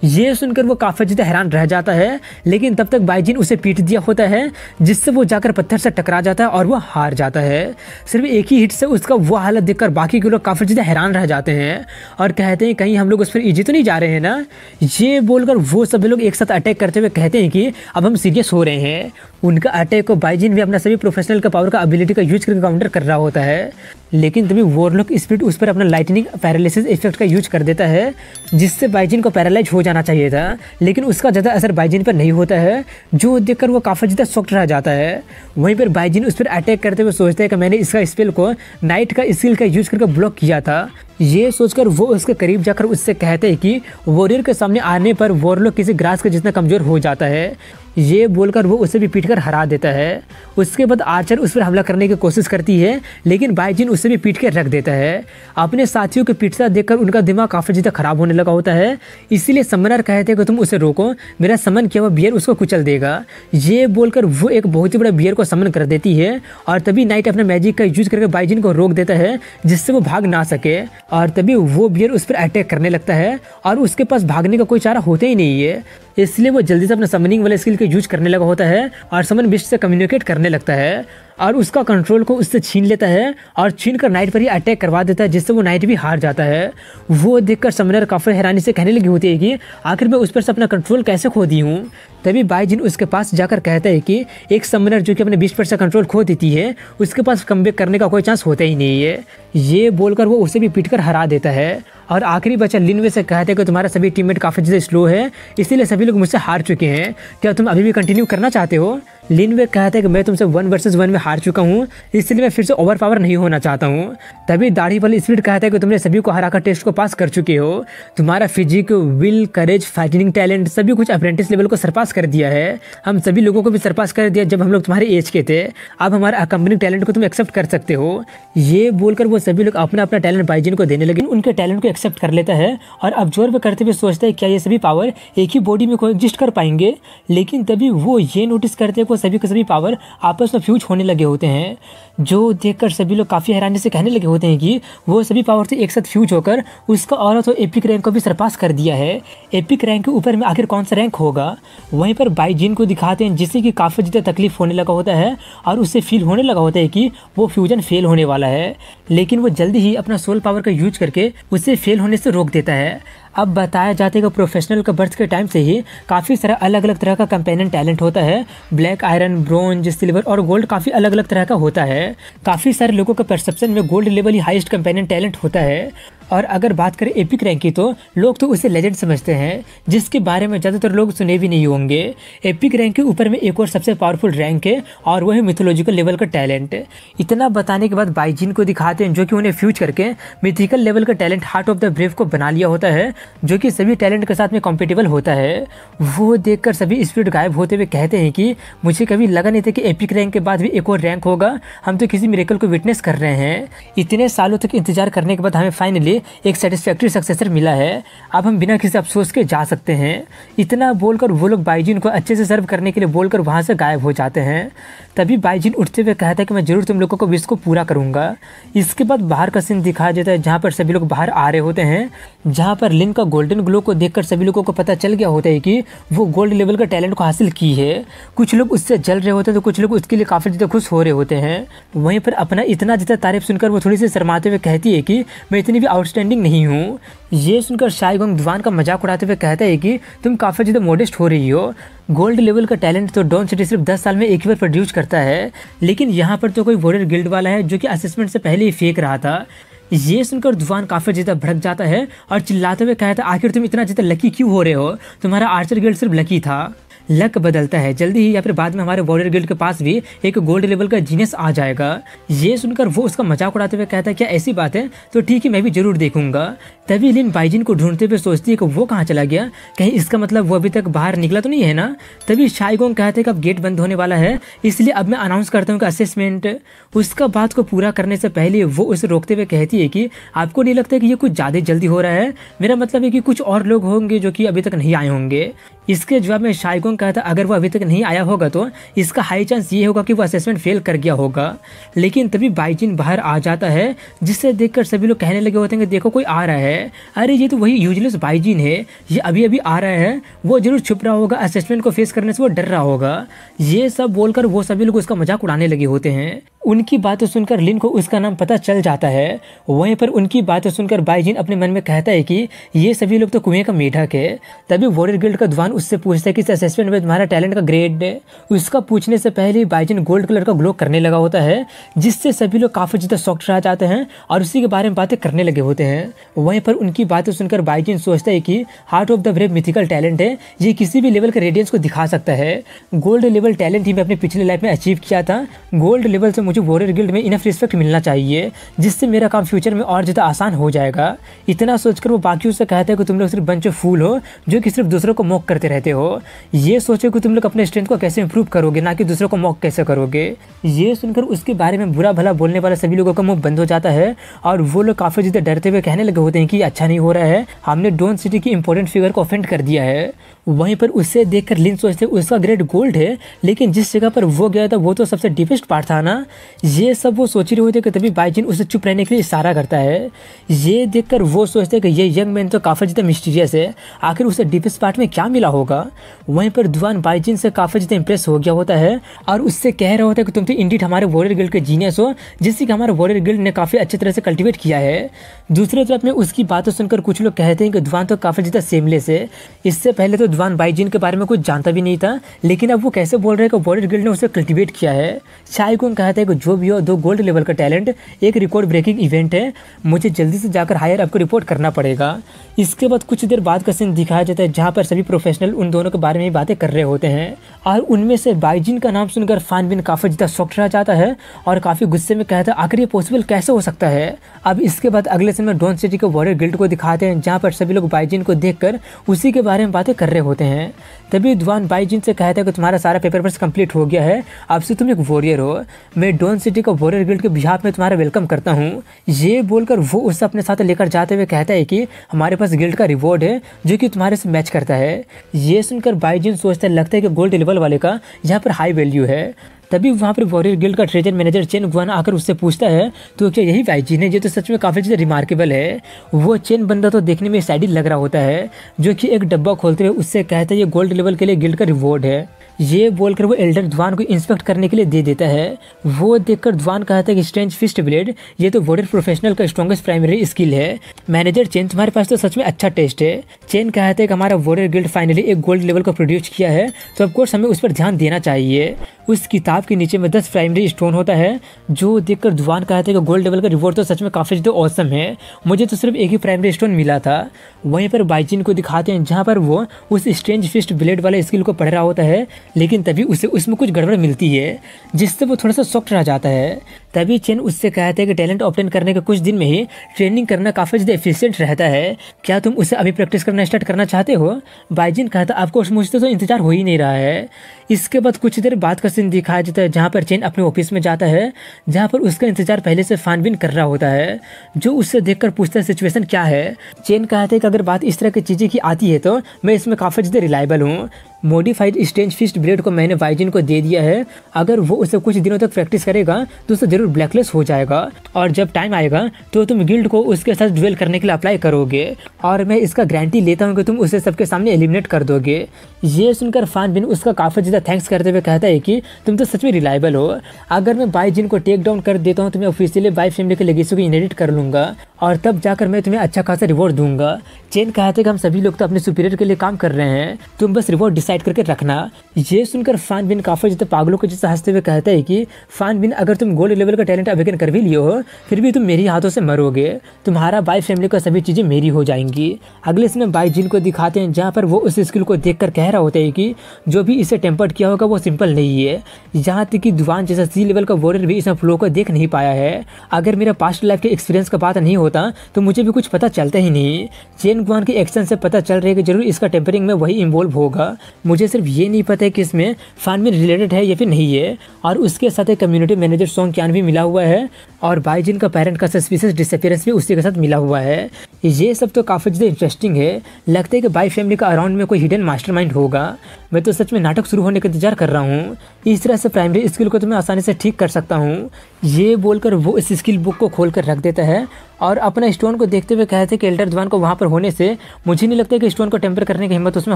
ये सुनकर वो काफ़ी ज़्यादा हैरान रह जाता है, लेकिन तब तक बाइजिन उसे पीट दिया होता है, जिससे वो जाकर पत्थर से टकरा जाता है और वो हार जाता है। सिर्फ एक ही हिट से उसका वो हालत देखकर बाकी के लोग काफ़ी ज़्यादा हैरान रह जाते हैं और कहते हैं कहीं हम लोग उस पर इजी तो नहीं जा रहे हैं ना। ये बोलकर वो सभी लोग एक साथ अटैक करते हुए कहते हैं कि अब हम सीरियस हो रहे हैं। उनका अटैक को बाइजिन भी अपना सभी प्रोफेशनल का पावर का एबिलिटी का यूज करके काउंटर कर रहा होता है, लेकिन तभी वॉरलॉक स्पिरिट उस पर अपना लाइटनिंग पैरालिसिस इफेक्ट का यूज कर देता है, जिससे बाइजिन को पैरालाइज हो जाना चाहिए था, लेकिन उसका ज़्यादा असर बाइजिन पर नहीं होता है, जो देखकर वो काफ़ी ज़्यादा शॉक्ड रह जाता है। वहीं पर बाइजिन उस पर अटैक करते हुए सोचता है कि मैंने इसका स्पेल को नाइट का स्किल का यूज करके ब्लॉक किया था। ये सोचकर वो उसके करीब जाकर उससे कहते हैं कि वॉरियर के सामने आने पर वॉरलॉक किसी ग्रास के जितना कमज़ोर हो जाता है। ये बोलकर वो उसे भी पीटकर हरा देता है। उसके बाद आर्चर उस पर हमला करने की कोशिश करती है, लेकिन बाइजिन उसे भी पीट के रख देता है। अपने साथियों के पीटता देखकर उनका दिमाग काफ़ी ज़्यादा खराब होने लगा होता है, इसीलिए समनर कहते हैं कि तुम उसे रोको, मेरा समन किया हुआ बियर उसको कुचल देगा। ये बोलकर वो एक बहुत ही बड़ा बियर को समन कर देती है और तभी नाइट अपने मैजिक का यूज करके बाइजिन को रोक देता है, जिससे वो भाग ना सके। और तभी वो बियर उस पर अटैक करने लगता है और उसके पास भागने का कोई चारा होता ही नहीं है, इसलिए वो जल्दी से अपना समनिंग वाले स्किल का यूज करने लगा होता है और समन बिस्ट से कम्युनिकेट करने लगता है। और उसका कंट्रोल को उससे छीन लेता है और छीन कर नाइट पर ही अटैक करवा देता है, जिससे वो नाइट भी हार जाता है। वो देखकर समनर काफ़ी हैरानी से कहने लगी होती है कि आखिर मैं उस पर से अपना कंट्रोल कैसे खो दी हूँ। तभी बाईजिन उसके पास जाकर कहता है कि एक समनर जो कि अपने 20% कंट्रोल खो देती है उसके पास कमबैक करने का कोई चांस होता ही नहीं है। ये बोलकर वो उसे भी पीटकर हरा देता है और आखिरी बचा लिनवे से कहते हैं कि तुम्हारा सभी टीममेट काफ़ी ज़्यादा स्लो है, इसीलिए सभी लोग मुझसे हार चुके हैं, क्या तुम अभी भी कंटिन्यू करना चाहते हो। लिनवे कहते हैं कि मैं तुमसे 1 वर्सेस 1 में हार चुका हूँ, इसलिए मैं फिर से ओवर पावर नहीं होना चाहता हूँ। तभी दाढ़ी वाली स्पिरिट कहता है कि तुमने सभी को हराकर टेस्ट को पास कर चुके हो, तुम्हारा physique, will, courage, fighting talent सभी कुछ अप्रेंटिस लेवल को सरपास कर दिया है। हम सभी लोगों को भी सरपास कर दिया जब हम लोग तुम्हारे एज के थे, अब हमारा अकम्पनिंग टैलेंट को तुम एक्सेप्ट कर सकते हो। ये बोलकर वो सभी लोग अपना अपना टैलेंट बाईजिन को देने लगे। उनके टैलेंट को एक्सेप्ट कर लेता है और ऑब्जर्व करते हुए सोचता है क्या ये सभी पावर एक ही बॉडी में कोएग्जिस्ट कर पाएंगे। लेकिन तभी वो ये नोटिस करते हैं कि सभी के सभी पावर आपस में फ्यूज होने लगे होते हैं, जो देखकर सभी लोग काफ़ी हैरानी से कहने लगे होते हैं कि वो सभी पावर से एक साथ फ्यूज होकर उसका और तो एपिक रैंक को भी सरपास कर दिया है। एपिक रैंक के ऊपर में आखिर कौन सा रैंक होगा। वहीं पर बाईजिन को दिखाते हैं जिससे कि काफ़ी ज़्यादा तकलीफ होने लगा होता है और उससे फील होने लगा होता है कि वो फ्यूजन फेल होने वाला है, लेकिन वो जल्दी ही अपना सोल पावर का यूज करके उसे फेल होने से रोक देता है। अब बताया जाता है कि प्रोफेशनल का बर्थ के टाइम से ही काफ़ी सारा अलग अलग तरह का कंपेनियन टैलेंट होता है। ब्लैक, आयरन, ब्रोंज, सिल्वर और गोल्ड काफ़ी अलग अलग तरह का होता है। काफ़ी सारे लोगों के परसेप्शन में गोल्ड लेवल ही हाईएस्ट कंपेनियन टैलेंट होता है। और अगर बात करें एपिक रैंक की तो लोग तो उसे लेजेंड समझते हैं, जिसके बारे में ज़्यादातर लोग सुने भी नहीं होंगे। एपिक रैंक के ऊपर में एक और सबसे पावरफुल रैंक है और वह है मिथोलॉजिकल लेवल का टैलेंट। इतना बताने के बाद बाईजिन को दिखाते हैं जो कि उन्हें फ्यूज करके मिथिकल लेवल का talent heart of the brave को बना लिया होता है, जो कि सभी टैलेंट के साथ में कॉम्पिटेबल होता है। वो देखकर सभी स्पिरिट गायब होते हुए कहते हैं कि मुझे कभी लगा नहीं था कि एपिक रैंक के बाद भी एक और रैंक होगा, हम तो किसी मिरेकल को विटनेस कर रहे हैं। इतने सालों तक इंतजार करने के बाद हमें फाइनली एक सेटिस्फैक्ट्री सक्सेसर मिला है, अब हम बिना किसी अफसोस के जा सकते हैं। इतना बोलकर वो लोग बाईजिन को अच्छे से सर्व करने के लिए बोलकर वहाँ से गायब हो जाते हैं। तभी बाईजिन उठते हुए कहता है कि मैं जरूर तुम लोगों को विश को पूरा करूँगा। इसके बाद बाहर का सीन दिखाया जाता है जहाँ पर सभी लोग बाहर आ रहे होते हैं, जहाँ पर लिन का गोल्डन ग्लो को देखकर सभी लोगों को पता चल गया होता है कि वो गोल्ड लेवल का टैलेंट को हासिल की है। कुछ लोग उससे जल रहे होते हैं तो कुछ लोग उसके लिए काफ़ी ज़्यादा खुश हो रहे होते हैं। वहीं पर अपना इतना ज़्यादा तारीफ सुनकर वो थोड़ी सी शर्माते हुए कहती है कि मैं इतनी भी आउटस्टैंडिंग नहीं हूँ। ये सुनकर शाइगोंग दुआन का मजाक उड़ाते हुए कहता है कि तुम काफ़ी ज़्यादा मॉडेस्ट हो रही हो, गोल्ड लेवल का टैलेंट तो डॉन सिटी सिर्फ 10 साल में एक ही बार प्रोड्यूस करता है, लेकिन यहाँ पर तो कोई वॉरियर गिल्ड वाला है जो कि असेसमेंट से पहले ही फेंक रहा था। ये सुनकर दुआन काफ़ी ज़्यादा भड़क जाता है और चिल्लाते हुए कहता है आखिर तुम इतना ज़्यादा लकी क्यों हो रहे हो, तुम्हारा आर्चर गिल्ड सिर्फ लकी था। लक बदलता है जल्दी ही या फिर बाद में हमारे वॉरियर गिल्ड के पास भी एक गोल्ड लेवल का जीनियस आ जाएगा। ये सुनकर वो उसका मजाक उड़ाते हुए कहता है क्या ऐसी बात है, तो ठीक है मैं भी जरूर देखूंगा। तभी लिन बाईजिन को ढूंढते हुए सोचती है कि वो कहाँ चला गया, कहीं इसका मतलब वो अभी तक बाहर निकला तो नहीं है ना। तभी शाइगोंग कहते हैं कि अब गेट बंद होने वाला है, इसलिए अब मैं अनाउंस करता हूँ कि असेसमेंट। उसका बात को पूरा करने से पहले वो उसे रोकते हुए कहती है कि आपको नहीं लगता कि ये कुछ ज़्यादा जल्दी हो रहा है, मेरा मतलब है कि कुछ और लोग होंगे जो कि अभी तक नहीं आए होंगे। इसके जवाब में शाइगोंग कहता अगर वो अभी तक नहीं आया होगा तो इसका हाई चांस ये होगा कि वो असेसमेंट फेल कर गया होगा। लेकिन तभी बाईजिन बाहर आ जाता है, जिससे देखकर सभी लोग कहने लगे होते हैं कि देखो कोई आ रहा है, अरे ये तो वही यूजलेस बाईजिन है, ये अभी अभी आ रहा है, वो जरूर छुप रहा होगा, असेसमेंट को फेस करने से वो डर रहा होगा। ये सब बोलकर वो सभी लोग उसका मजाक उड़ाने लगे होते हैं। उनकी बातें सुनकर लिन को उसका नाम पता चल जाता है। वहीं पर उनकी बातें सुनकर बाईजिन अपने मन में कहता है कि ये सभी लोग तो कुएं का मेढक है। तभी वॉरियर गिल्ड का दुआन उससे पूछता है कि इस असेसमेंट में तुम्हारा टैलेंट का ग्रेड है। उसका पूछने से पहले बाईजिन गोल्ड कलर का ग्लो करने लगा होता है, जिससे सभी लोग काफ़ी ज़्यादा शॉक्ड रह जाते हैं और उसी के बारे में बातें करने लगे होते हैं। वहीं पर उनकी बातें सुनकर बाईजिन सोचता है कि heart of the brave mythical talent है, ये किसी भी लेवल के रेडियंस को दिखा सकता है। गोल्ड लेवल टैलेंट ही मैं अपने पिछले लाइफ में अचीव किया था, गोल्ड लेवल से मुझे वॉरियर गिल्ड में इनफ रिस्पेक्ट मिलना चाहिए, जिससे मेरा काम फ्यूचर में और ज़्यादा आसान हो जाएगा। इतना सोचकर वो बाकियों से कहता है कि तुम लोग सिर्फ बंच ऑफ फूल हो जो कि सिर्फ दूसरों को मॉक करते रहते हो। ये सोचो कि तुम लोग अपने स्ट्रेंथ को कैसे इंप्रूव करोगे, ना कि दूसरों को मॉक कैसे करोगे। ये सुनकर उसके बारे में बुरा भला बोलने वाले सभी लोगों का मुंह बंद हो जाता है और वो लोग काफ़ी ज़्यादा डरते हुए कहने लगे होते हैं कि अच्छा नहीं हो रहा है, हमने डॉन सिटी की इंपॉर्टेंट फिगर को ऑफेंड कर दिया है। वहीं पर उससे देखकर लिन सोचते उसका ग्रेड गोल्ड है, लेकिन जिस जगह पर वो गया था वो तो सबसे डीपेस्ट पार्ट था ना, ये सब वो सोच रहे होते कि तभी बाईजिन उसे चुप रहने के लिए इशारा करता है। ये देखकर वो सोचते हैं कि ये यंग मैन तो काफ़ी ज़्यादा मिस्टीरियस है, आखिर उसे डीपेस्ट पार्ट में क्या मिला होगा। वहीं पर दुआन बाईजिन से काफ़ी ज़्यादा इंप्रेस हो गया होता है और उससे कह रहा होता है कि तुम तो इंडीड हमारे वॉरियर गिल्ड के जीनियस हो, जिससे कि हमारे वॉरियर गिल्ड ने काफ़ी अच्छी तरह से कल्टिवेट किया है। दूसरी तरफ में उसकी बातों सुनकर कुछ लोग कहते हैं कि दुआन तो काफ़ी ज़्यादा सेमलेस है। इससे पहले तो दुआन बाईजिन के बारे में कुछ जानता भी नहीं था, लेकिन अब वो कैसे बोल रहे हैं कि वॉरियर गिल्ड ने उसे कल्टिवेट किया है। शाइकुंग कहता है कि जो भी हो 2 गोल्ड लेवल का टैलेंट एक रिकॉर्ड ब्रेकिंग इवेंट है, मुझे जल्दी से जाकर हायर अप को रिपोर्ट करना पड़ेगा। इसके बाद कुछ देर बाद का सीन दिखाया जाता है जहाँ पर सभी प्रोफेशनल उन दोनों के बारे में बातें कर रहे होते हैं और उनमें से बाईजिन का नाम सुनकर फान बिन काफ़ी ज़्यादा शॉक्ड रह जाता है और काफ़ी गुस्से में कहता है आखिर ये पॉसिबल कैसे हो सकता है। अब इसके बाद अगले समय डॉन सिटी के वॉरियर गिल्ड को दिखाते हैं जहाँ पर सभी लोग बाईजिन को देखकर उसी के बारे में बातें कर रहे होते हैं। तभी दुआन बाईजिन से कहता है कि तुम्हारा सारा पेपर वर्क कंप्लीट हो गया है, अब से तुम एक वॉरियर हो, मैं डॉन सिटी का वॉरियर गिल्ड के बिहाफ में तुम्हारा वेलकम करता हूँ। ये बोलकर वो उसे अपने साथ लेकर जाते हुए कहता है कि हमारे पास गिल्ड का रिवॉर्ड है जो कि तुम्हारे से मैच करता है। ये सुनकर बाईजिन सोचता है लगता है कि गोल्ड लेवल वाले का यहाँ पर हाई वैल्यू है। तभी वहाँ पर वॉरियर गिल्ड का ट्रेजर मैनेजर चेन गुआन आकर उससे पूछता है तो क्या यही बाईजिन है? ये तो सच में काफ़ी ज़्यादा रिमार्केबल है। वो चेन बंदा तो देखने में साइडिल लग रहा होता है, जो कि एक डब्बा खोलते हुए उससे कहता है ये गोल्ड लेवल के लिए गिल्ड का रिवॉर्ड है। ये बोलकर वो एल्डर दुआन को इंस्पेक्ट करने के लिए दे देता है। वो देखकर दुआन कहता है कि स्ट्रेंज फिस्ट ब्लेड ये तो वॉरियर प्रोफेशनल का स्ट्रॉन्गेस्ट प्राइमरी स्किल है। मैनेजर चेन तुम्हारे पास तो सच में अच्छा टेस्ट है। चेन कहता है कि हमारा वॉरियर गिल्ड फाइनली एक गोल्ड लेवल को प्रोड्यूस किया है, तो ऑफकोर्स हमें उस पर ध्यान देना चाहिए। उस किताब के नीचे में 10 प्राइमरी स्टोन होता है, जो देखकर दुआन कहते हैं कि गोल्ड लेवल का रिवॉर्ड तो सच में काफ़ी ज़्यादा ऑसम है, मुझे तो सिर्फ एक ही प्राइमरी स्टोन मिला था। वहीं पर बाईजिन को दिखाते हैं जहाँ पर वो उस स्ट्रेंज फिस्ट ब्लेड वाले स्किल को पढ़ रहा होता है, लेकिन तभी उसे उसमें कुछ गड़बड़ मिलती है जिससे वो थोड़ा सा शॉक्ड रह जाता है। तभी चेन उससे कहते हैं कि टैलेंट ऑब्टेन करने के कुछ दिन में ही ट्रेनिंग करना काफ़ी ज़्यादा एफिशिएंट रहता है, क्या तुम उसे अभी प्रैक्टिस करना स्टार्ट करना चाहते हो? बाईजिन कहता है आपको मुझसे तो इंतजार हो ही नहीं रहा है। इसके बाद कुछ देर बाद का सीन दिखाया जाता है जहाँ पर चेन अपने ऑफिस में जाता है, जहाँ पर उसका इंतजार पहले से फानबिन कर रहा होता है, जो उससे देखकर पूछता है सिचुएशन क्या है। चेन कहते हैं कि अगर बात इस तरह की चीज़ें की आती है तो मैं इसमें काफ़ी ज़्यादा रिलायबल हूँ। मॉडिफाइड स्ट्रेंज फिस्ट ब्लेड को मैंने बाईजिन को दे दिया है, अगर वो उसे कुछ दिनों तक प्रैक्टिस करेगा तो उसे जरूर ब्लैकलिस्ट हो जाएगा और जब टाइम आएगा तो तुम गिल्ड को उसके साथ ड्यूएल करने के लिए अप्लाई करोगे और मैं इसका गारंटी लेता हूँ कि तुम उसे सबके सामने एलिमिनेट कर दोगे। ये सुनकर फानबिन उसका काफ़ी ज़्यादा थैंक्स करते हुए कहता है कि तुम तो सच में रिलायबल हो, अगर मैं बाईजिन को टेक डाउन कर देता हूँ तो मैं ऑफिशियली बाई फैमिली के लेगेसी को इनहेरिट कर लूँगा और तब जाकर मैं तुम्हें अच्छा खासा रिवॉर्ड दूंगा। चेन कहते हैं कि हम सभी लोग तो अपने सुपीरियर के लिए काम कर रहे हैं, तुम बस रिवॉर्ड डिसाइड करके रखना। ये सुनकर फानबिन काफ़ी ज़्यादा पागलों के जैसे हंसते हुए कहता है कि फानबिन अगर तुम गोल्ड लेवल का टैलेंट अवेकन कर भी लियो हो फिर भी तुम मेरी हाथों से मरोगे, तुम्हारा बाई फैमिली का सभी चीज़ें मेरी हो जाएंगी। अगले समय बाईजिन को दिखाते हैं जहाँ पर वो उस स्किल को देखकर कह रहा होता है कि जो भी इसे टेम्पर्ड किया होगा वो सिंपल नहीं है, यहाँ तक कि दुआन जैसा सी लेवल का वॉरियर भी इस फ्लो को देख नहीं पाया है। अगर मेरा पास्ट लाइफ के एक्सपीरियंस का बात नहीं होता तो मुझे भी कुछ पता चलता ही नहीं। चेन गुआन के एक्शन से पता चल रहा है कि जरूर इसका टेम्परिंग में वही इन्वॉल्व होगा, मुझे सिर्फ ये नहीं पता है कि इसमें फानबिन रिलेटेड है या फिर नहीं है। और उसके साथ एक कम्युनिटी मैनेजर सॉन्ग क्यान भी मिला हुआ है और बाईजिन का पेरेंट का सस्पिशियस डिसअपीयरेंस भी उसी के साथ मिला हुआ है। ये सब तो काफ़ी ज़्यादा इंटरेस्टिंग है, लगता है कि बाई फैमिली का अराउंड में कोई हिडन मास्टरमाइंड होगा। मैं तो सच में नाटक शुरू होने का इंतजार कर रहा हूँ, इस तरह से प्राइमरी स्किल को तो मैं आसानी से ठीक कर सकता हूँ। ये बोलकर वो इस स्किल बुक को खोल कर रख देता है और अपना स्टोन को देखते हुए कहते हैं कि एल्डर दुआन को वहाँ पर होने से मुझे नहीं लगता कि स्टोन को टेम्पर करने की हिम्मत उसमें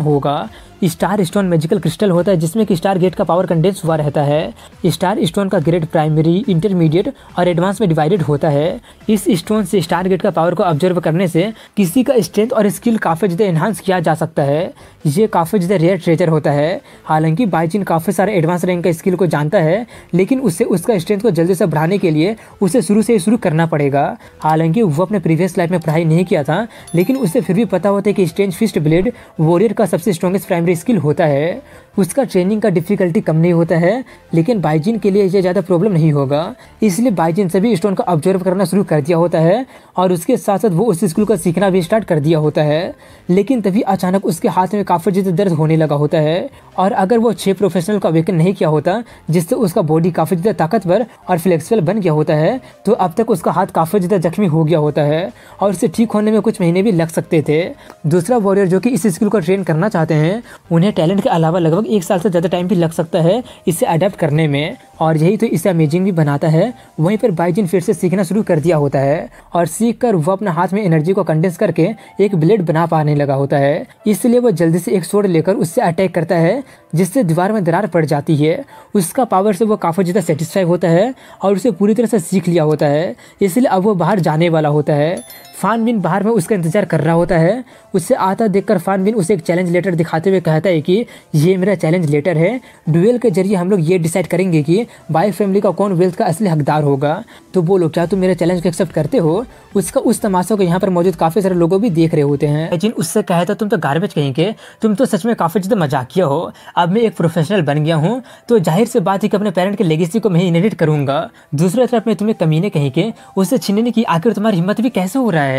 होगा। स्टार स्टोन मैजिकल क्रिस्टल होता है जिसमें कि स्टार गेट का पावर कंडेंस हुआ रहता है। स्टार स्टोन का ग्रेड प्राइमरी, इंटरमीडिएट और एडवांस में डिवाइडेड होता है। इस स्टोन से स्टार गेट का पावर को ऑब्जर्व करने से किसी का स्ट्रेंथ और स्किल काफ़ी ज़्यादा एनहांस किया जा सकता है। ये काफ़ी ज़्यादा रेयर ट्रेजर होता है। हालांकि बाईजिन काफ़ी सारे एडवांस रैंक का स्किल को जानता है, लेकिन उससे उसका स्ट्रेंथ को जल्दी से बढ़ाने के लिए उसे शुरू से शुरू करना पड़ेगा। हालांकि वो अपने प्रीवियस लाइफ में पढ़ाई नहीं किया था, लेकिन उसे फिर भी पता होता है कि स्ट्रेंज फिस्ट ब्लेड वॉरियर का सबसे स्ट्रॉन्गेस्ट प्राइमरी स्किल होता है। उसका ट्रेनिंग का डिफिकल्टी कम नहीं होता है, लेकिन बाईजिन के लिए ये ज़्यादा प्रॉब्लम नहीं होगा। इसलिए बाईजिन सभी स्टोन को ऑब्जर्व करना शुरू कर दिया होता है और उसके साथ साथ वो उस स्किल को सीखना भी स्टार्ट कर दिया होता है। लेकिन तभी अचानक उसके हाथ में काफ़ी ज़्यादा दर्द होने लगा होता है और अगर वो 6 प्रोफेशनल को अवेकन नहीं किया होता जिससे उसका बॉडी काफ़ी ज़्यादा ताकतवर और फ्लेक्सिबल बन गया होता है, तो अब तक उसका हाथ काफ़ी ज़्यादा जख्मी हो गया होता है और उसे ठीक होने में कुछ महीने भी लग सकते थे। दूसरा वॉरियर जो कि इस स्किल को ट्रेन करना चाहते हैं, उन्हें टैलेंट के अलावा लगभग लगभग 1 साल से ज़्यादा टाइम भी लग सकता है इसे अडेप्ट करने में, और यही तो इसे अमेजिंग भी बनाता है। वहीं पर बाइजिन फिर से सीखना शुरू कर दिया होता है और सीख कर वो अपने हाथ में एनर्जी को कंडेंस करके एक ब्लेड बना पाने लगा होता है। इसलिए वो जल्दी से एक स्वॉर्ड लेकर उससे अटैक करता है, जिससे दीवार में दरार पड़ जाती है। उसका पावर से वो काफ़ी ज़्यादा सेटिस्फाई होता है और उसे पूरी तरह से सीख लिया होता है, इसलिए अब वो बाहर जाने वाला होता है। फान बिन बाहर में उसका इंतजार कर रहा होता है। उससे आता देखकर फान बिन उसे एक चैलेंज लेटर दिखाते हुए कहता है कि ये मेरा चैलेंज लेटर है, ड्यूएल के जरिए हम लोग ये डिसाइड करेंगे कि बाई फैमिली का कौन वेल्थ का असली हकदार होगा। तो बोलो, क्या तुम मेरे चैलेंज को एक्सेप्ट करते हो? उसका उस तमाशा को यहाँ पर मौजूद काफ़ी सारे लोगों भी देख रहे होते हैं। जिन उससे कहता तुम तो गार्बेज कहेंगे, तुम तो सच में काफ़ी ज़्यादा मजाकिया हो। अब मैं एक प्रोफेशनल बन गया हूँ तो जाहिर से बात है कि अपने पेरेंट के लेगेसी को मैं इनहेरिट करूँगा। दूसरी तरफ में तुम्हें कमीने कहेंगे उसे छीनने की आखिर तुम्हारी हिम्मत भी कैसे हो रहा है?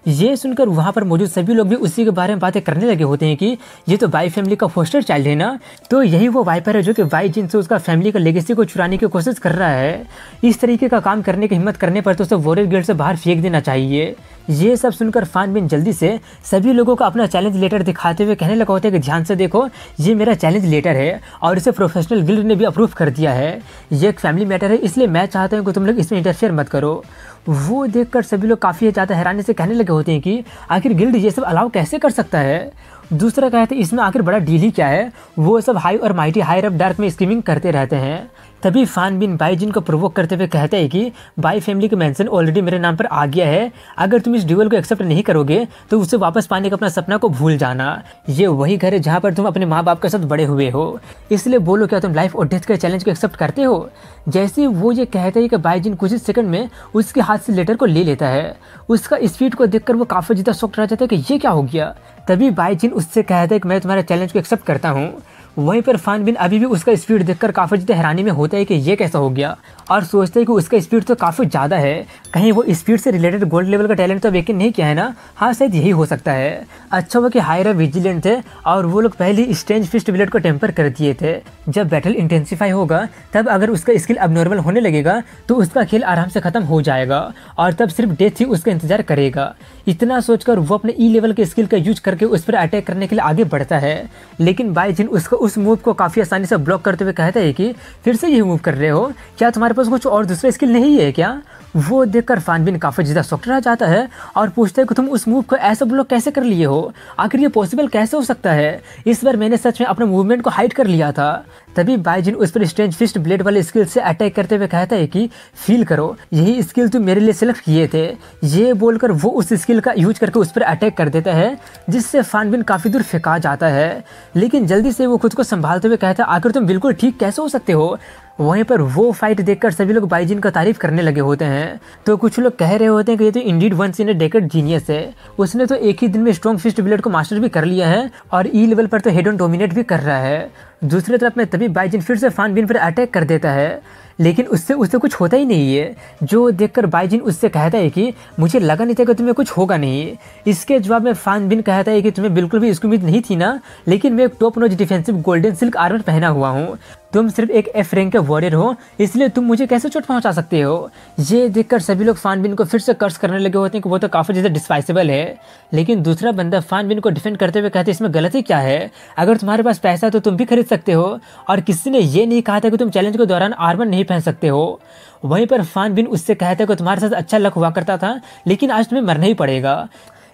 ये सुनकर वहाँ पर मौजूद सभी लोग भी उसी के बारे में बातें करने लगे होते हैं कि ये तो वाई फैमिली का फोस्टर चाइल्ड है ना, तो यही वो वाइपर है जो कि वाई जिन से उसका फैमिली का लेगेसी को चुराने की कोशिश कर रहा है। इस तरीके का काम करने की हिम्मत करने पर तो उसे वॉरियर गिल्ड से बाहर फेंक देना चाहिए। ये सब सुनकर फान बिन जल्दी से सभी लोगों को अपना चैलेंज लेटर दिखाते हुए कहने लगा होता है कि ध्यान से देखो, ये मेरा चैलेंज लेटर है और इसे प्रोफेशनल गिल्ड ने भी अप्रूव कर दिया है। ये एक फैमिली मैटर है, इसलिए मैं चाहता हूँ कि तुम लोग इसमें इंटरफेयर मत करो। वो देखकर सभी लोग काफ़ी ज़्यादा हैरानी से कहने लगे होते हैं कि आखिर गिल्ड ये सब अलाउ कैसे कर सकता है। दूसरा कहते हैं इसमें आखिर बड़ा डील ही क्या है। वो सब हाई और माइटी हायर अप डार्क में स्क्रीमिंग करते रहते हैं। तभी फान बिन बाई जिन को प्रोवोक करते हुए कहता है कि बाई फैमिली का मेंशन ऑलरेडी मेरे नाम पर आ गया है, अगर तुम इस ड्यूअल को एक्सेप्ट नहीं करोगे तो उसे वापस पाने का अपना सपना को भूल जाना। ये वही घर है जहाँ पर तुम अपने माँ बाप के साथ बड़े हुए हो, इसलिए बोलो क्या तुम लाइफ और डेथ के चैलेंज को एक्सेप्ट करते हो? जैसे वो ये कहता है कि बाई जिन कुछ ही सेकंड में उसके हाथ से लेटर को ले लेता है। उसका स्पीड को देखकर वो काफ़ी ज़्यादा शॉक्ड रह जाता है कि ये क्या हो गया। तभी बाई जिन उससे कहता है कि मैं तुम्हारे चैलेंज को एक्सेप्ट करता हूँ। वहीं पर फान बिन अभी भी उसका स्पीड देखकर काफ़ी ज़्यादा हैरानी में होता है कि ये कैसा हो गया, और सोचते हैं कि उसका स्पीड तो काफ़ी ज़्यादा है, कहीं वो स्पीड से रिलेटेड गोल्ड लेवल का टैलेंट तो वेकन नहीं किया है ना। हाँ, शायद यही हो सकता है। अच्छा वो कि हायर विजिलेंट थे और वो लोग पहले ही स्ट्रेंज फिस्ट ब्लेड को टेम्पर कर दिए थे। जब बैटल इंटेंसिफाई होगा तब अगर उसका स्किल अबनॉर्मल होने लगेगा तो उसका खेल आराम से ख़त्म हो जाएगा और तब सिर्फ डेथ ही उसका इंतजार करेगा। इतना सोचकर वो अपने ई लेवल के स्किल का यूज करके उस पर अटैक करने के लिए आगे बढ़ता है, लेकिन बाई जिन उसको उस मूव को काफ़ी आसानी से ब्लॉक करते हुए कहता है कि फिर से यही मूव कर रहे हो, क्या तुम्हारे पास कुछ और दूसरा स्किल नहीं है क्या? वो देखकर फान बिन काफ़ी ज़्यादा शॉक्ड रह जाता है और पूछता है कि तुम उस मूव को ऐसा ब्लॉक कैसे कर लिए हो, आखिर ये पॉसिबल कैसे हो सकता है? इस बार मैंने सच में अपने मूवमेंट को हाइड कर लिया था। तभी बाई जिन उस पर स्ट्रेंज फिस्ट ब्लेड वाले स्किल से अटैक करते हुए कहता है कि फील करो, यही स्किल तुम मेरे लिए सिलेक्ट किए थे। ये बोलकर वो उस स्किल का यूज करके उस पर अटैक कर देता है, जिससे फान बिन काफ़ी दूर फेंका जाता है। लेकिन जल्दी से वो खुद को संभालते हुए कहता है आखिर तुम बिल्कुल ठीक कैसे हो सकते हो। वहीं पर वो फाइट देखकर सभी लोग बाई जिन का तारीफ करने लगे होते हैं। तो कुछ लोग कह रहे होते हैं कि ये तो indeed once in a decade genius है, उसने तो एक ही दिन में स्ट्रॉन्ग फिस्ट ब्लेड को मास्टर भी कर लिया है और ई लेवल पर तो हेड ऑन डोमिनेट भी कर रहा है। दूसरी तरफ में तभी बाई जिन फिर से फान बिन पर अटैक कर देता है, लेकिन उससे कुछ होता ही नहीं है। जो देखकर बाई जिन उससे कहता है कि मुझे लगा नहीं था कि तुम्हें कुछ होगा नहीं। इसके जवाब में फान बिन कहता है कि तुम्हें बिल्कुल भी इसकी उम्मीद नहीं थी ना, लेकिन मैं एक top notch defensive golden silk armour पहना हुआ हूँ, तुम सिर्फ एक एफ रैंक के वॉरियर हो, इसलिए तुम मुझे कैसे चोट पहुंचा सकते हो। ये देखकर सभी लोग फान बिन को फिर से कर्स करने लगे होते हैं कि वो तो काफ़ी ज़्यादा डिस्पाइसेबल है। लेकिन दूसरा बंदा फान बिन को डिफेंड करते हुए कहते हैं इसमें गलती क्या है, अगर तुम्हारे पास पैसा है तो तुम भी खरीद सकते हो, और किसी ने ये नहीं कहा था कि तुम चैलेंज के दौरान आर्मर नहीं पहन सकते हो। वहीं पर फान बिन उससे कहता है कि तुम्हारे साथ अच्छा लक हुआ करता था, लेकिन आज तुम्हें मरना ही पड़ेगा।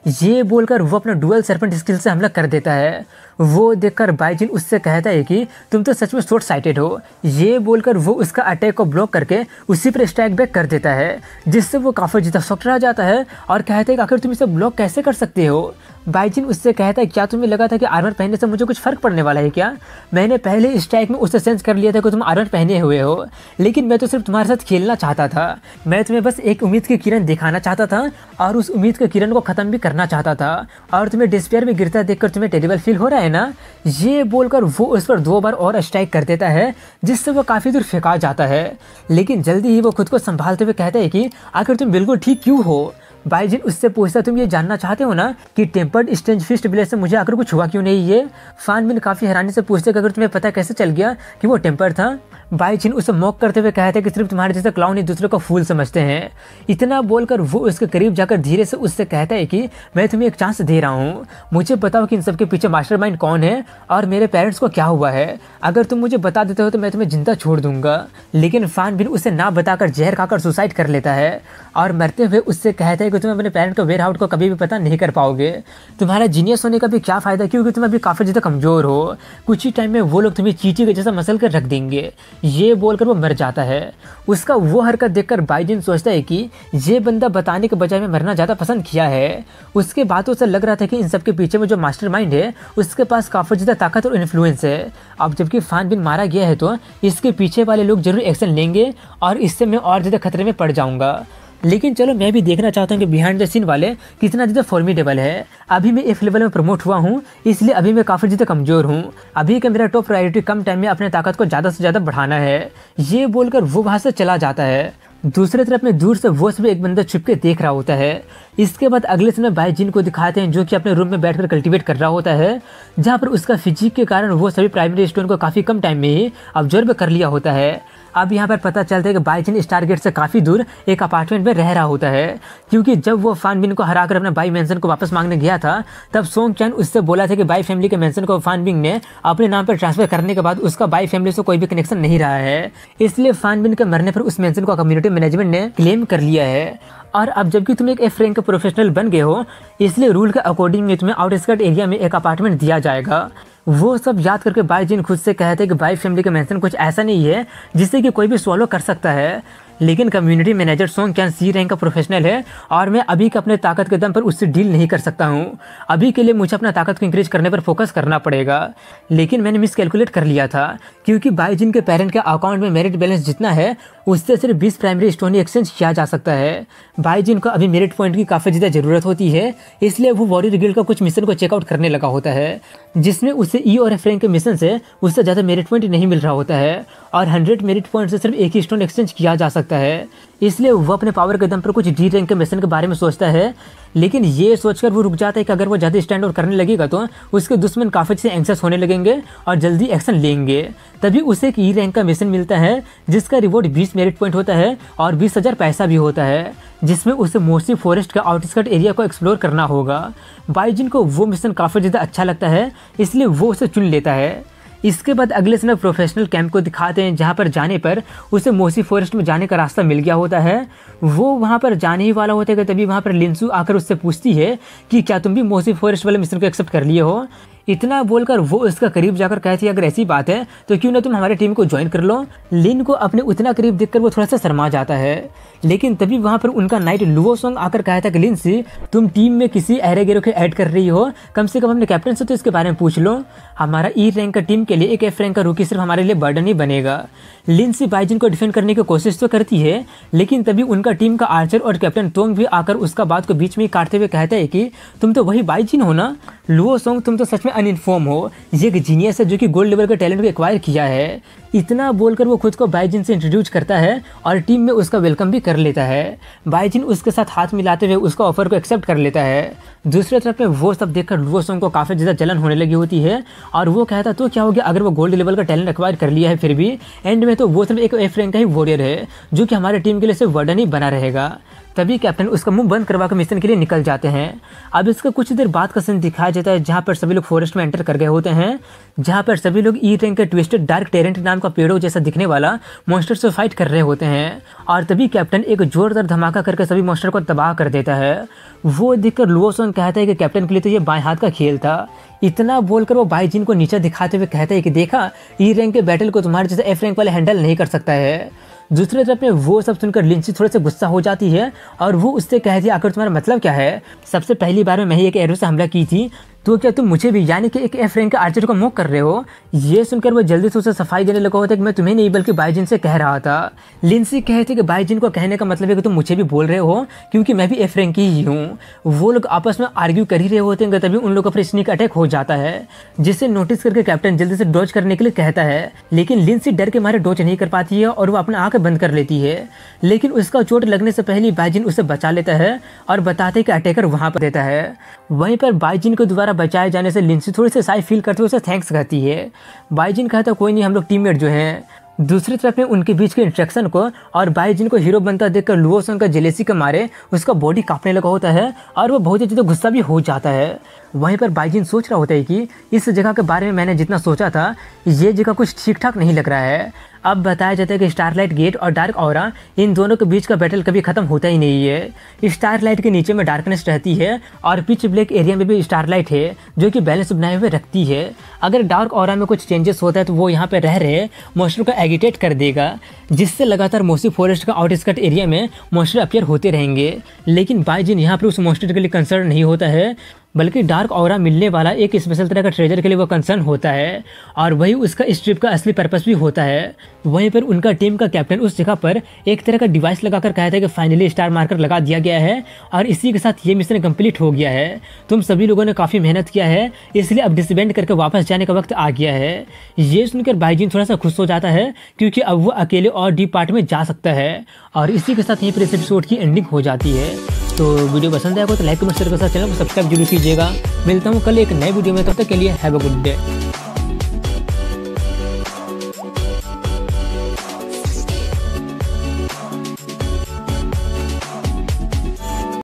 ये बोलकर वो अपना डुअल सर्पेंट स्किल से हमला कर देता है। वो देखकर बाई जिन उससे कहता है कि तुम तो सच में शॉर्ट साइटेड हो। ये बोलकर वो उसका अटैक को ब्लॉक करके उसी पर स्ट्राइक बैक कर देता है, जिससे वो काफ़ी ज़्यादा शॉक्ड रह जाता है और कहता है कि आखिर तुम इसे ब्लॉक कैसे कर सकते हो। बाई जिन उससे कहता है क्या तुम्हें लगा था कि आर्मर पहनने से मुझे कुछ फ़र्क पड़ने वाला है क्या? मैंने पहले स्ट्राइक में उससे सेंस कर लिया था कि तुम आर्मर पहने हुए हो, लेकिन मैं तो सिर्फ तुम्हारे साथ खेलना चाहता था। मैं तुम्हें बस एक उम्मीद की किरण दिखाना चाहता था और उस उम्मीद के किरण को ख़त्म भी करना चाहता था, और तुम्हें डिस्पेयर में गिरता देखकर तुम्हें टेरिबल फील हो रहा है ना। ये बोलकर वो उस पर 2 बार और स्ट्राइक कर देता है, जिससे वो काफ़ी दूर फेंका जाता है। लेकिन जल्दी ही वो खुद को संभालते हुए कहता है कि आखिर तुम बिल्कुल ठीक क्यों हो। बाईजिन उससे पूछता तुम ये जानना चाहते हो ना कि टेम्पर्ड स्ट्रेंज फिस्ट ब्लेड से मुझे आकर कुछ हुआ क्यों नहीं है। फान बिन काफ़ी हैरानी से पूछते कि अगर तुम्हें पता कैसे चल गया कि वो टेम्पर्ड था। बाईजिन उसे मॉक करते हुए कहते हैं कि सिर्फ तुम्हारे जैसे क्लाउन एक दूसरे को फूल समझते हैं। इतना बोलकर वो उसके करीब जाकर धीरे से उससे कहता है कि मैं तुम्हें एक चांस दे रहा हूँ, मुझे बताओ कि इन सब के पीछे मास्टरमाइंड कौन है और मेरे पेरेंट्स को क्या हुआ है। अगर तुम मुझे बता देते हो तो मैं तुम्हें जिंदा छोड़ दूंगा। लेकिन फान बिन उसे ना बताकर जहर खाकर सुसाइड कर लेता है और मरते हुए उससे कहता है कि तुम अपने पेरेंट को वेयर आउट को कभी भी पता नहीं कर पाओगे। तुम्हारा जीनियस होने का भी क्या फ़ायदा, क्योंकि तुम अभी काफ़ी ज़्यादा कमज़ोर हो। कुछ ही टाइम में वो लोग तुम्हें चींटी के जैसा मसल कर रख देंगे। ये बोलकर वो मर जाता है। उसका वो हरकत देखकर बाईजिन सोचता है कि ये बंदा बताने के बजाय में मरना ज़्यादा पसंद किया है। उसके बातों से लग रहा था कि इन सब के पीछे में जो मास्टरमाइंड है उसके पास काफ़ी ज़्यादा ताकत और इन्फ्लुएंस है। अब जबकि फान बिन मारा गया है तो इसके पीछे वाले लोग जरूर एक्शन लेंगे और इससे मैं और ज़्यादा खतरे में पड़ जाऊँगा। लेकिन चलो मैं भी देखना चाहता हूँ कि बिहाइंड द सीन वाले कितना ज़्यादा फॉर्मिडेबल है। अभी मैं F लेवल में प्रमोट हुआ हूँ, इसलिए अभी मैं काफ़ी ज़्यादा कमज़ोर हूँ। अभी का मेरा टॉप प्रायोरिटी कम टाइम में अपने ताकत को ज़्यादा से ज़्यादा बढ़ाना है। ये बोलकर वो वहाँ से चला जाता है। दूसरी तरफ में दूर से वो सब एक बंदा छुप के देख रहा होता है। इसके बाद अगले समय बाईजिन को दिखाते हैं जो कि अपने रूम में बैठकर कल्टीवेट कर रहा होता है, जहाँ पर उसका फिजिक के कारण वो सभी प्राइमरी स्टोन को काफ़ी कम टाइम में ही ऑब्जर्व कर लिया होता है। अब यहाँ पर पता चलता है कि बाईजिन स्टारगेट से काफ़ी दूर एक अपार्टमेंट में रह रहा होता है, क्योंकि जब वो फान बिन को हराकर अपने बाई मेंशन को वापस मांगने गया था तब सोंग चैन उससे बोला था कि बाई फैमिली के मेंशन को फान बिन ने अपने नाम पर ट्रांसफर करने के बाद उसका बाई फैमिली से कोई भी कनेक्शन नहीं रहा है। इसलिए फान बिन के मरने पर उस मेंशन को कम्युनिटी मैनेजमेंट ने क्लेम कर लिया है। और अब जबकि तुम एक F रैंक का प्रोफेशनल बन गए हो, इसलिए रूल के अकॉर्डिंग में तुम्हें आउटस्कर्ट एरिया में एक अपार्टमेंट दिया जाएगा। वो सब याद करके बाईजिन खुद से कहते हैं कि बाई फैमिली का मेंशन कुछ ऐसा नहीं है जिससे कि कोई भी सॉल्व कर सकता है। लेकिन कम्युनिटी मैनेजर सोंग चैन C रैंक का प्रोफेशनल है और मैं अभी के अपने ताकत के दम पर उससे डील नहीं कर सकता हूँ। अभी के लिए मुझे अपना ताकत को इंक्रीज करने पर फोकस करना पड़ेगा। लेकिन मैंने मिस कैलकुलेट कर लिया था, क्योंकि बाईजिन के पेरेंट के अकाउंट में मेरिट बैलेंस जितना है उससे सिर्फ 20 प्राइमरी स्टोन एक्सचेंज किया जा सकता है। बाईजिन को अभी मेरिट पॉइंट की काफ़ी ज़्यादा ज़रूरत होती है, इसलिए वो वॉरियर गिल्ड का कुछ मिशन को चेकआउट करने लगा होता है, जिसमें उसे E और F रैंक के मिशन से उससे ज़्यादा मेरिट पॉइंट नहीं मिल रहा होता है और 100 मेरिट पॉइंट से सिर्फ एक ही स्टोन एक्सचेंज किया जा सकता है। इसलिए वो अपने पावर के दम पर कुछ D रैंक के मिशन के बारे में सोचता है, लेकिन ये सोचकर वो रुक जाता है कि अगर वो ज़्यादा स्टैंड आउट करने लगेगा तो उसके दुश्मन काफ़ी से एंग्जियस होने लगेंगे और जल्दी एक्शन लेंगे। तभी उसे एक E रैंक का मिशन मिलता है जिसका रिवॉर्ड 20 मेरिट पॉइंट होता है और 20,000 पैसा भी होता है, जिसमें उसे मोसी फॉरेस्ट का आउटस्कर्ट एरिया को एक्सप्लोर करना होगा। बाईजिन को वो मिशन काफ़ी ज़्यादा अच्छा लगता है, इसलिए वो उसे चुन लेता है। इसके बाद अगले समय प्रोफेशनल कैंप को दिखाते हैं, जहाँ पर जाने पर उसे मोसी फॉरेस्ट में जाने का रास्ता मिल गया होता है। वो वहाँ पर जाने ही वाला होता है कि तभी वहाँ पर लिंसू आकर उससे पूछती है कि क्या तुम भी मोसी फॉरेस्ट वाले मिशन को एक्सेप्ट कर लिए हो। इतना बोलकर वो उसका करीब जाकर कहती है अगर ऐसी बात है तो क्यों ना तुम हमारी टीम को ज्वाइन कर लो। लिन को अपने उतना करीब देखकर वो थोड़ा सा शर्मा जाता है, लेकिन तभी वहाँ पर उनका नाइट लुओ सोंग आकर कहता है कि लिंसी तुम टीम में किसी एरे गेरो को ऐड कर रही हो, कम से कम अपने कैप्टन से तो इसके बारे में पूछ लो। हमारा E रैंक का टीम के लिए एक F रैंक का रूकी सिर्फ हमारे लिए बर्डन ही बनेगा। लिंसी बाईजिन को डिफेंड करने की कोशिश तो करती है, लेकिन तभी उनका टीम का आर्चर और कैप्टन तोंग भी आकर उसका बात को बीच में काटते हुए कहता है कि तुम तो वही बाईजिन हो ना। लुओ सोंग तुम तो सच में अनइन्फॉर्म हो, ये एक जीनियस है जो कि गोल्ड लेवल के टैलेंट को एक्वायर किया है। इतना बोलकर वो खुद को बाईजिन से इंट्रोड्यूस करता है और टीम में उसका वेलकम भी कर लेता है। बाईजिन उसके साथ हाथ मिलाते हुए उसका ऑफर को एक्सेप्ट कर लेता है। दूसरी तरफ में वो सब देखकर लुओ सोंग को काफ़ी ज़्यादा जलन होने लगी होती है और वो कहता तो क्या हो गया अगर वो गोल्ड लेवल का टैलेंट एक्वायर कर लिया है, फिर भी एंड में तो वो सिर्फ एक F रैंक का ही वॉरियर है जो कि हमारे टीम के लिए सिर्फ वर्डन ही बना रहेगा। तभी कैप्टन उसका मुंह बंद करवा कर मिशन के लिए निकल जाते हैं। अब इसका कुछ देर बाद का सीन दिखाया जाता है जहाँ पर सभी लोग फॉरेस्ट में एंटर कर गए होते हैं, जहाँ पर सभी लोग E रैंक के ट्विस्टेड डार्क टेरेंट नाम का पेड़ों जैसा दिखने वाला मॉन्स्टर से फाइट कर रहे होते हैं। और तभी कैप्टन एक जोरदार धमाका करके सभी मॉन्स्टर को तबाह कर देता है। वो देखकर लुओ सोंग कहता है कि कैप्टन के लिए तो ये बाएं हाथ का खेल था। इतना बोलकर वो बाईजिन को नीचे दिखाते हुए कहता है कि देखा E रैंक के बैटल को तुम्हारे जैसे F रैंक वाले हैंडल नहीं कर सकता है। दूसरी तरफ में वो सब सुनकर लिंसी थोड़े से गुस्सा हो जाती है और वो उससे कहती है आखिर तुम्हारा मतलब क्या है। सबसे पहली बार में मैं ही एक एरो से हमला की थी तो क्या तुम मुझे भी यानी कि एक एफ रैंक के आर्चर को मॉक कर रहे हो? ये सुनकर वो जल्दी से उसे सफाई देने लगा होता है कि मैं तुम्हें नहीं बल्कि बाइजिन से कह रहा था। लिंसी कहते कि बाइजिन को कहने का मतलब है कि तुम मुझे भी बोल रहे हो क्योंकि मैं भी एफ रैंक की ही हूँ। वो लोग आपस में आर्ग्यू कर ही रहे होते हैं तभी उन लोगों पर स्नीक अटैक हो जाता है, जिसे नोटिस करके कैप्टन जल्दी से डॉज करने के लिए कहता है, लेकिन लिंसी डर के मारे डॉज नहीं कर पाती है और वो अपना आंखें बंद कर लेती है। लेकिन उसका चोट लगने से पहले बाइजिन उसे बचा लेता है और बताते हैं कि अटैकर वहां पर देता है। वहीं पर बाइजिन को दोबारा बचाए जाने से लिंसी थोड़ी सी साई फील करते हुए उसे थैंक्स कहती है। बाइजिन कहता कोई नहीं, हम लोग टीममेट जो हैं। दूसरी तरफ में उनके बीच के इंस्ट्रक्शन को और बाइजिन को हीरो बनता देखकर लुओसन का जेलेसी के मारे उसका बॉडी कांपने लगा होता है और वो बहुत ही ज़्यादा गुस्सा भी हो जाता है। वहीं पर बाइजिन सोच रहा होता है कि इस जगह के बारे में मैंने जितना सोचा था ये जगह कुछ ठीक ठाक नहीं लग रहा है। अब बताया जाता है कि स्टारलाइट गेट और डार्क ऑरा इन दोनों के बीच का बैटल कभी खत्म होता ही नहीं है। स्टारलाइट के नीचे में डार्कनेस रहती है और पिच ब्लैक एरिया में भी स्टारलाइट है जो कि बैलेंस बनाए हुए रखती है। अगर डार्क ऑरा में कुछ चेंजेस होता है तो वो यहाँ पे रह रहे मॉन्स्टर को एगिटेट कर देगा, जिससे लगातार मोसी फॉरेस्ट का आउटस्कर्ट एरिया में मॉन्स्टर अपीयर होते रहेंगे। लेकिन बाइजिन यहाँ पर उस मॉन्स्टर के लिए कंसर्न नहीं होता है, बल्कि डार्क ऑरा मिलने वाला एक स्पेशल तरह का ट्रेजर के लिए वो कंसर्न होता है और वही उसका इस ट्रिप का असली पर्पस भी होता है। वहीं पर उनका टीम का कैप्टन उस जगह पर एक तरह का डिवाइस लगाकर कहता है कि फाइनली स्टार मार्कर लगा दिया गया है और इसी के साथ ये मिशन कंप्लीट हो गया है। तुम सभी लोगों ने काफ़ी मेहनत किया है, इसलिए अब डिसबैंड करके वापस जाने का वक्त आ गया है। ये सुनकर बाइजिन थोड़ा सा खुश हो जाता है क्योंकि अब वो अकेले और डीप पार्ट में जा सकता है और इसी के साथ यहीं पर इस एपिसोड की एंडिंग हो जाती है। तो वीडियो पसंद आएगा तो लाइक कमेंट शेयर कर साथ चैनल को सब्सक्राइब जरूर कीजिएगा। मिलता हूँ कल एक नए वीडियो में, तब तक के लिए हैव अ गुड डे।